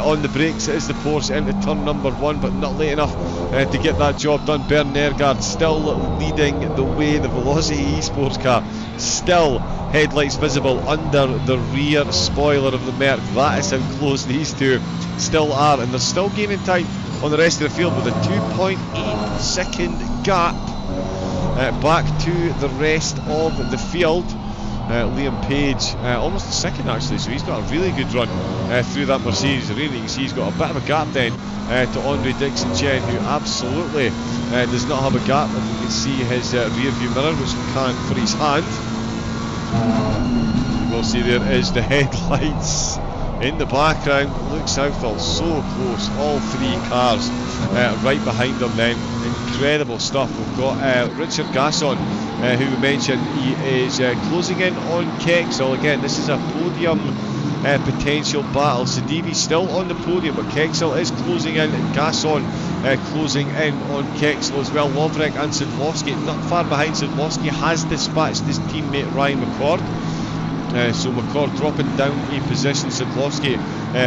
on the brakes is the Porsche into turn number 1, but not late enough to get that job done. Bernd Nergard still leading the way. The Velocity eSports car still headlights visible under the rear spoiler of the Merc. That is how close these two still are, and they're still gaining time on the rest of the field with a 2.8 second gap back to the rest of the field. Liam Page almost a second actually, so he's got a really good run through that Mercedes arena. You can see he's got a bit of a gap then to Andre Dixon-Chen, who absolutely does not have a gap, and you can see his rear view mirror, which we can for his hand. You will see there is the headlights in the background. Look, Southall so close, all three cars right behind them then. Incredible stuff. We've got Richard Gasson, who we mentioned, he is closing in on Kexel. Again, this is a podium potential battle. Sadivi's still on the podium, but Kexel is closing in, and Gasson closing in on Kexel as well. Lovrick and Sidlowski not far behind. Sidlowski has dispatched his teammate Ryan McCord. So McCord dropping down a position. Sidlowski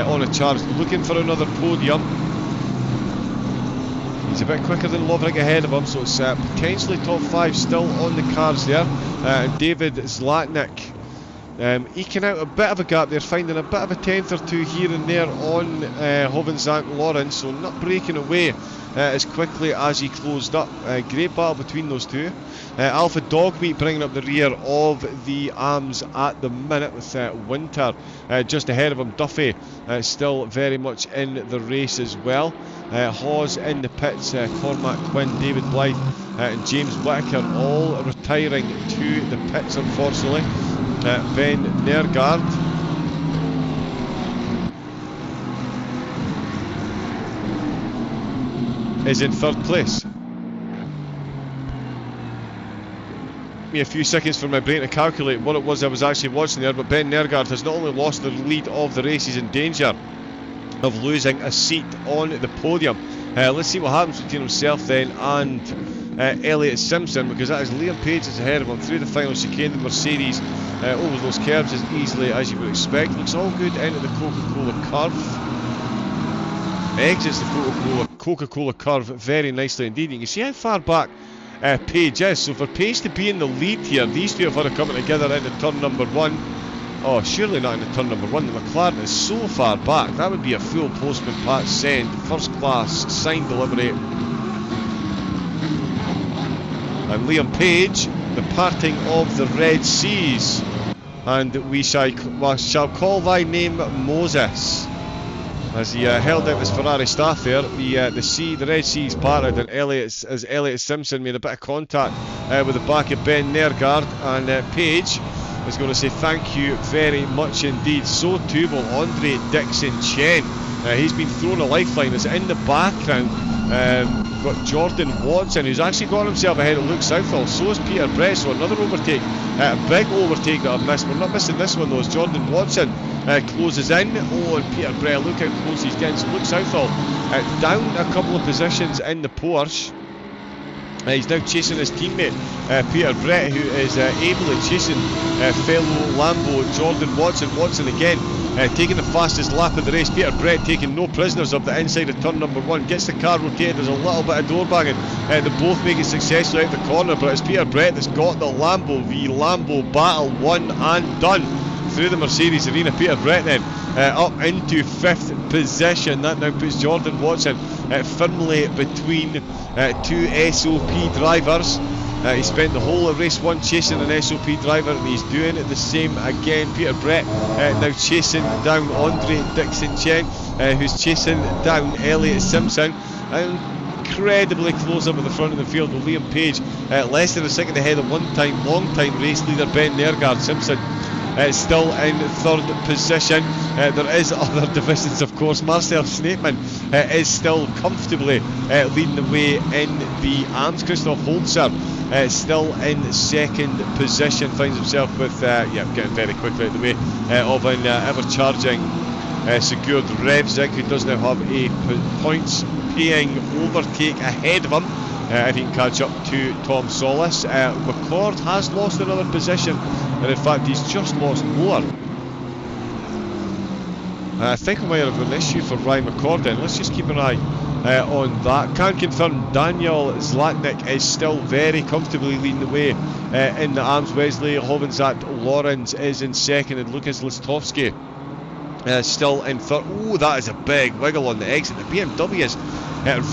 on a charge, looking for another podium. He's a bit quicker than Lovrick ahead of him, so it's potentially top 5 still on the cards there. And David Zlatnik eking out a bit of a gap there, finding a bit of a tenth or two here and there on Hoven-Zandt Lawrence, so not breaking away as quickly as he closed up. Great battle between those two. Alpha Dogmeat bringing up the rear of the AMs at the minute with Winter just ahead of him. Duffy still very much in the race as well. Hawes in the pits, Cormac Quinn, David Blythe and James Whittaker all retiring to the pits unfortunately. Ben Nergard is in third place. Me a few seconds for my brain to calculate what it was I was actually watching there, but Ben Nergard has not only lost the lead of the race, he's in danger of losing a seat on the podium. Let's see what happens between himself then and Elliot Simpson, because that is Liam Page is ahead of him through the final chicane. The Mercedes over those curves as easily as you would expect. Looks all good into the Coca-Cola curve. Exits the Coca-Cola curve very nicely indeed. You can see how far back Page is. So for Page to be in the lead here, these two have had to come together into turn number 1. Oh, surely not into turn number 1. The McLaren is so far back. That would be a full postman patch send. First class signed delivery. And Liam Page, the parting of the Red Seas. And we shall call thy name Moses. As he held out his Ferrari staff there, the Red Seas parted, and Elliot Simpson made a bit of contact with the back of Ben Nergard, and Page is going to say thank you very much indeed. So too will Andre Dixon-Chen. He's been thrown a lifeline. As in the background We've got Jordan Watson, who's actually got himself ahead of Luke Southall. So is Peter Brett, so another overtake. A big overtake that I've missed. We're not missing this one though, as Jordan Watson closes in. Oh, and Peter Brett, look how close he's getting. So Luke Southall down a couple of positions in the Porsche. He's now chasing his teammate Peter Brett, who is ably chasing fellow Lambo Jordan Watson. Watson again taking the fastest lap of the race. Peter Brett taking no prisoners up the inside of turn number 1. Gets the car rotated. There's a little bit of door banging. They both make it successfully out the corner, but it's Peter Brett that's got the Lambo v Lambo battle won and done through the Mercedes arena. Peter Brett then up into 5th position. That now puts Jordan Watson firmly between two SOP drivers. He spent the whole of race 1 chasing an SOP driver, and he's doing the same again. Peter Brett now chasing down Andre Dixon-Chen, who's chasing down Elliot Simpson. Incredibly close up at the front of the field with Liam Page less than a second ahead of long-time race leader Ben Nergard. Simpson still in 3rd position. There is other divisions, of course. Marcel Snapeman is still comfortably leading the way in the AMs. Christoph Holzer still in 2nd position, finds himself with getting very quickly out of the way of an ever-charging secured Revzik, who does now have a points paying overtake ahead of him. If he can catch up to Tom Solis. McCord has lost another position, and in fact he's just lost more. I think we might have an issue for Ryan McCord then. Let's just keep an eye on that. Can confirm Daniel Zlatnik is still very comfortably leading the way in the AMS. Wesley Hovenzat Lawrence is in 2nd, and Lucas Listovsky still in 3rd. Oh, that is a big wiggle on the exit. The BMW is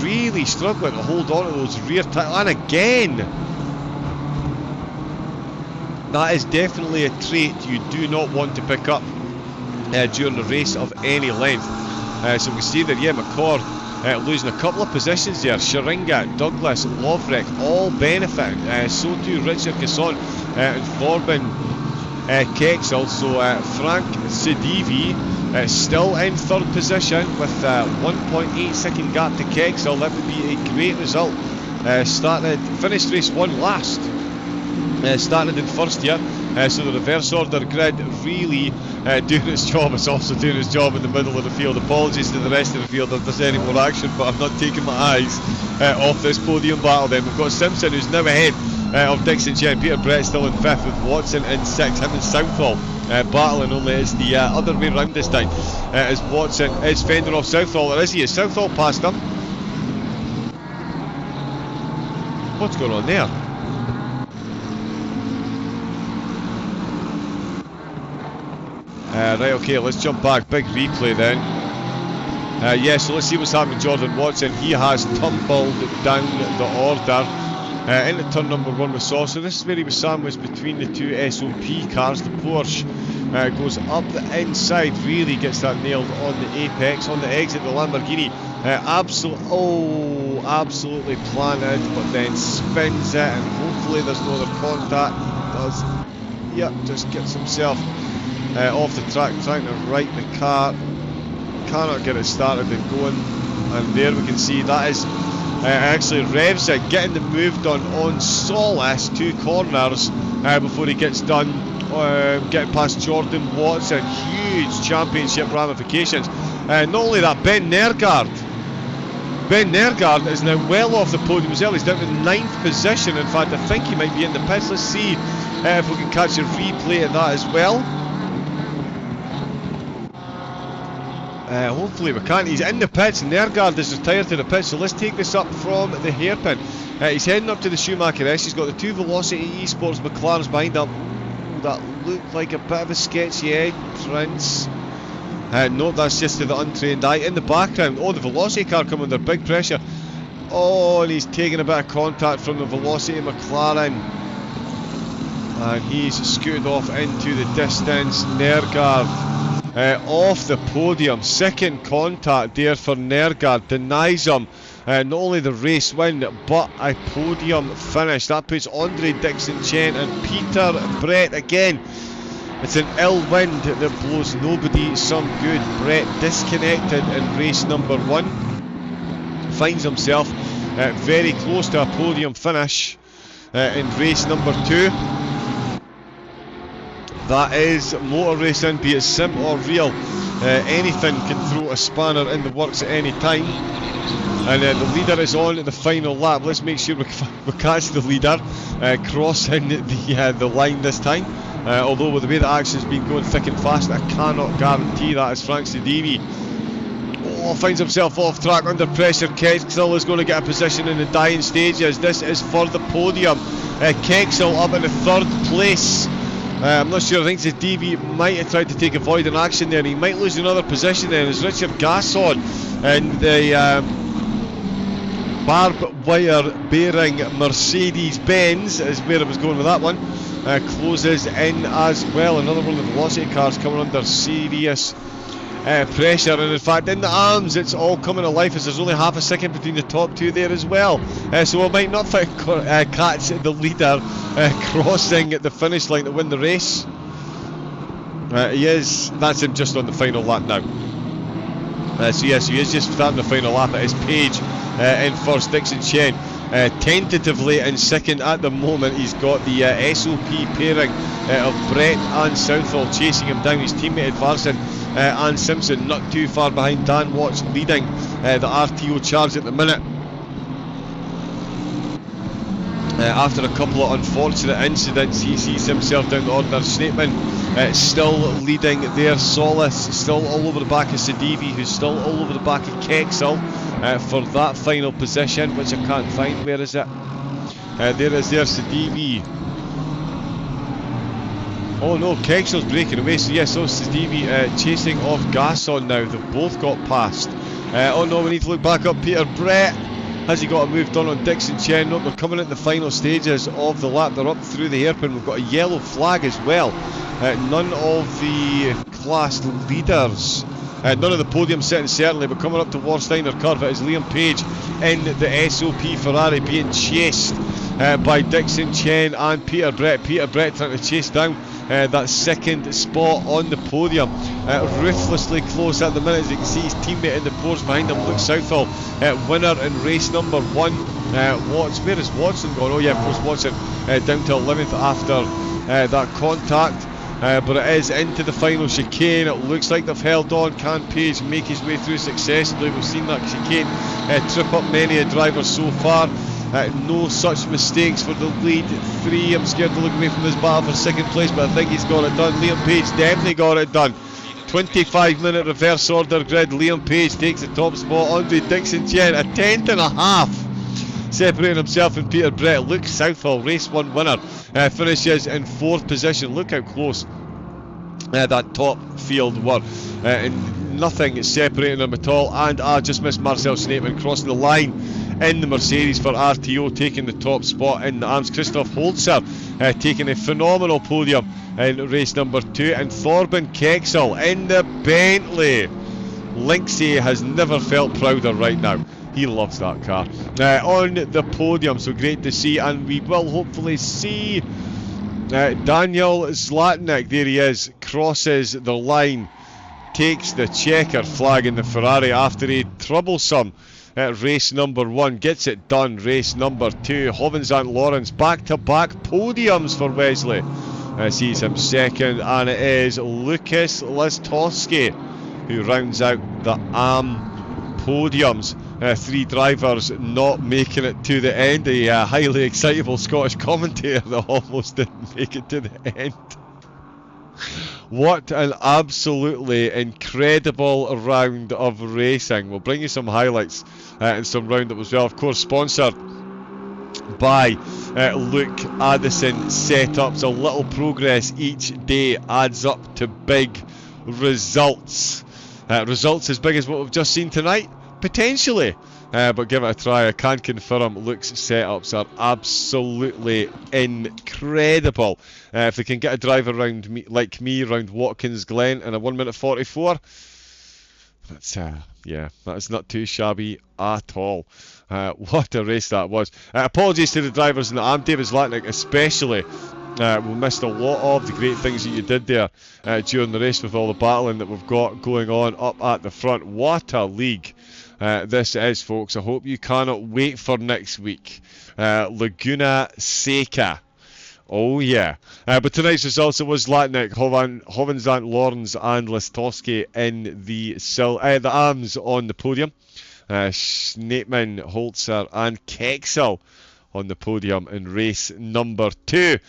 really struggling to hold on to those rear tires. And again, that is definitely a trait you do not want to pick up during a race of any length. So we see that, McCord losing a couple of positions there. Sharinga, Douglas, Loverick all benefiting. So too Richard Casson and Forbin Kexel. So Frank Sidivi still in 3rd position with 1.8 second gap to Kexel. That would be a great result. Finished race 1 last. Started in 1st year. So the reverse order grid really doing its job. It's also doing its job in the middle of the field. Apologies to the rest of the field if there's any more action, but I'm not taking my eyes off this podium battle then. We've got Simpson, who's now ahead of Dixon-Chen. Peter Brett still in 5th with Watson in 6th. Him and Southall battling, only it's the other way round this time, as Watson is fending off Southall. There is he, is Southall past him. What's going on there? Right, okay, let's jump back. Big replay then. So let's see what's happening. Jordan Watson, he has tumbled down the order into turn number 1 with Saw. So this is where he was sandwiched between the two SOP cars. The Porsche goes up the inside, really gets that nailed on the apex. On the exit, the Lamborghini absolutely planted, but then spins it, and hopefully there's no other contact. Just gets himself off the track, trying to right the car, cannot get it started and going, and there we can see that is actually Revzik getting the move done on Solis, 2 corners before he gets done getting past Jordan Watson. Huge championship ramifications. Not only that, Ben Nergard is now well off the podium as well. He's down to 9th position. In fact, I think he might be in the pits. Let's see if we can catch a replay of that as well. Hopefully we can't. He's in the pits. Nergard is retired to the pits. So let's take this up from the hairpin. He's heading up to the Schumacher S. He's got the 2 Velocity eSports McLarens behind him. That looked like a bit of a sketchy entrance. No, that's just to the untrained eye. In the background, the Velocity car coming under big pressure. And he's taking a bit of contact from the Velocity McLaren. And he's scooted off into the distance. Nergard off the podium. Second contact there for Nergard. Denies him not only the race win, but a podium finish. That puts Andre Dixon-Chen and Peter Brett again. It's an ill wind that blows nobody some good. Brett disconnected in race number 1. finds himself very close to a podium finish in race number 2. That is motor racing, be it sim or real. Anything can throw a spanner in the works at any time. And the leader is on the final lap. Let's make sure we catch the leader crossing the line this time. Although with the way the action's been going thick and fast, I cannot guarantee that as Frank Sedivy finds himself off track under pressure. Kexel is going to get a position in the dying stages. This is for the podium. Kexel up in the 3rd place. I'm not sure. I think Sedivy might have tried to take avoiding action there. He might lose another position then as Richard Gasson and the barbed wire bearing Mercedes-Benz is where I was going with that one. Closes in as well. Another one of the velocity cars coming under serious pressure, and in fact in the arms it's all coming to life as there's only half a second between the top 2 there as well. So we might not catch the leader crossing the finish line to win the race. That's him just on the final lap now. So yes, he is just starting the final lap at his page in first. Dixon Chen tentatively in second at the moment. He's got the SOP pairing of Brett and Southall chasing him down. His teammate advancing, and Simpson not too far behind. Dan Watts leading the RTO charge at the minute. After a couple of unfortunate incidents, he sees himself down the order. Schneepman still leading there. Solis still all over the back of Sedivy, who's still all over the back of Kexel for that final position, which I can't find. Where is it? There is there, Sedivy. Oh no, Kexel's breaking away. So yes, Sedivy chasing off Gasson now. They've both got past. Oh no, we need to look back up. Peter Brett. Has he got a move done on Dixon Chen? Nope, they're coming at the final stages of the lap. They're up through the hairpin. We've got a yellow flag as well. None of the class leaders, none of the podium sitting certainly, but coming up towards Steiner Curve, it is Liam Page in the SOP Ferrari being chased by Dixon Chen and Peter Brett. Peter Brett trying to chase down that second spot on the podium. Ruthlessly close at the minute, as you can see his teammate in the Porsche behind him, Luke Southall, winner in race number 1. Watts, where is Watson gone? Oh yeah, of course, Watson down to 11th after that contact. But it is into the final chicane. It looks like they've held on. Can Page make his way through successfully? We've seen that chicane trip up many a driver so far. No such mistakes for the lead 3. I'm scared to look away from this battle for second place, but I think he's got it done. Liam Page definitely got it done. 25-minute reverse order grid. Liam Page takes the top spot. Andre Dixon Chen, a 10.5, separating himself and Peter Brett. Luke Southall, race 1 winner, finishes in 4th position. Look how close that top field were, and nothing separating them at all. And I just missed Marcel Schneepman crossing the line in the Mercedes for RTO, taking the top spot in the arms. Christoph Holzer taking a phenomenal podium in race number 2, and Thorben Kexel in the Bentley. Linksay has never felt prouder right now. He loves that car. On the podium, so great to see, and we will hopefully see Daniel Zlatnik. There he is, crosses the line, takes the checker flag in the Ferrari after a troublesome race number 1, gets it done. Race number 2, Hovens and Lawrence, back-to-back podiums for Wesley. Sees him second, and it is Lucas Listowski who rounds out the AM podiums. 3 drivers not making it to the end. A highly excitable Scottish commentator that almost didn't make it to the end. What an absolutely incredible round of racing. We'll bring you some highlights and some roundup as well. Of course, sponsored by Luke Addison Setups. A little progress each day adds up to big results. Results as big as what we've just seen tonight? Potentially. But give it a try. I can confirm Luke's setups are absolutely incredible. If they can get a driver around me, like me, around Watkins Glen in a 1:44, that's yeah, that is not too shabby at all. What a race that was. Apologies to the drivers in the AM. David Zlatnik especially. We missed a lot of the great things that you did there during the race with all the battling that we've got going on up at the front. What a league this is, folks. I hope you cannot wait for next week. Laguna Seca. Oh yeah. But tonight's results, it was Zlatnik, Hawes, Lawrence and Listowski in the AMs on the podium. Schneepman, Holzer and Kexel on the podium in race number 2.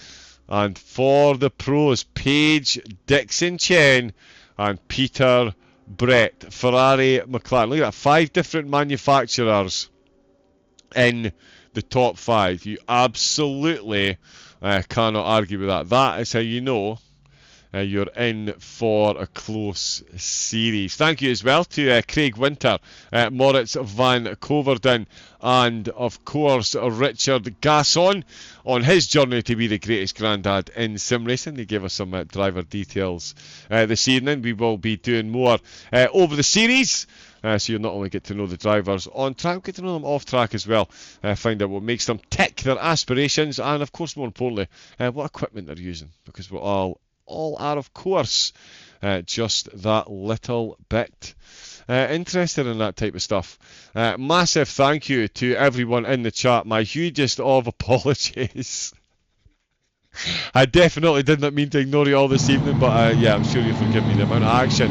And for the pros, Paige, Dixon Chen and Peter Brett, Ferrari, McLaren. Look at that, 5 different manufacturers in the top 5. You absolutely cannot argue with that. That is how you know you're in for a close series. Thank you as well to Craig Winter, Moritz van Coverden, and of course Richard Gasson on his journey to be the greatest granddad in sim racing. They gave us some driver details this evening. We will be doing more over the series. So you'll not only get to know the drivers on track, get to know them off track as well. Find out what makes them tick, their aspirations, and of course, more importantly, what equipment they're using. Because we're all are, of course, just that little bit interested in that type of stuff. Massive thank you to everyone in the chat. My hugest of apologies. I definitely did not mean to ignore you all this evening, but yeah, I'm sure you'll forgive me. The amount of action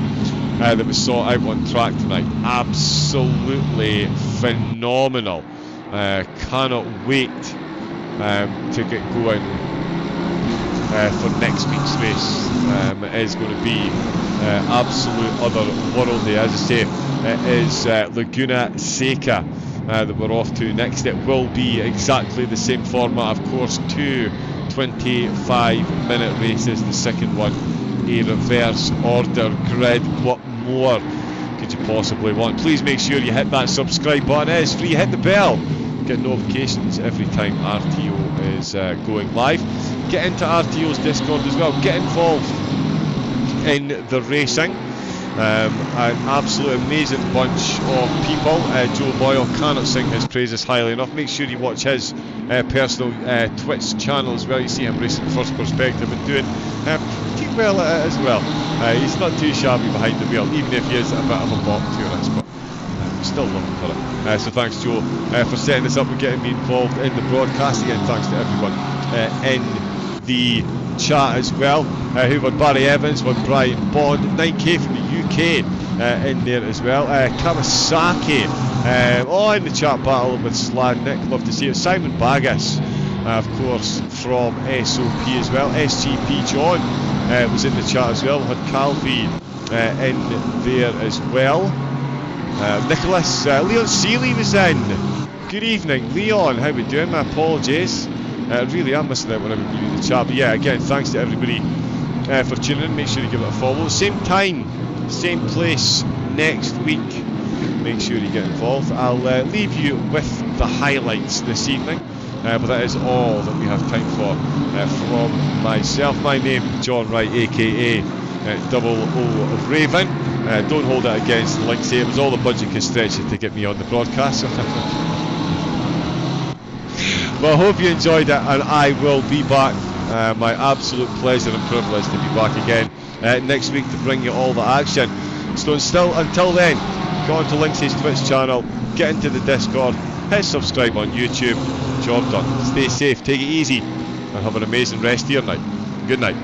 that we saw out on track tonight, absolutely phenomenal. Cannot wait to get going for next week's race. It is going to be absolute otherworldly. As I say, it is Laguna Seca that we're off to next. It will be exactly the same format, of course, 2 25-minute races. The second one, a reverse order grid. What more could you possibly want? Please make sure you hit that subscribe button. It is free. Hit the bell. Get notifications every time RTO is going live. Get into RTO's Discord as well. Get involved in the racing. An absolute amazing bunch of people. Joe Boyle, cannot sing his praises highly enough. Make sure you watch his personal Twitch channel as well. You see him racing first perspective and doing pretty well at it as well. He's not too shabby behind the wheel, even if he is a bit of a bop tourist, but we still love him for it. So thanks, Joe, for setting this up and getting me involved in the broadcast. Again, thanks to everyone in the chat as well. Who've got Barry Evans, with Brian Bond, 9k from the UK in there as well. Kawasaki in the chat battle with Zlatnik, love to see it. Simon Bagas, of course, from SOP as well. SGP John was in the chat as well. Had Calvi in there as well. Nicholas, Leon Seeley was in. Good evening, Leon. How we doing? My apologies. Really, I'm missing out when I'm reading the chat. But yeah, again, thanks to everybody for tuning in. Make sure you give it a follow. Same time, same place next week. Make sure you get involved. I'll leave you with the highlights this evening. But that is all that we have time for from myself. My name, John Wright, aka Double O Raven. Don't hold it against Linksay. It was all the budget could stretch to get me on the broadcast. Well, I hope you enjoyed it, and I will be back. My absolute pleasure and privilege to be back again next week to bring you all the action. So until then, go on to Linksay's Twitch channel, get into the Discord, hit subscribe on YouTube. Job done. Stay safe, take it easy, and have an amazing rest of your night. Good night.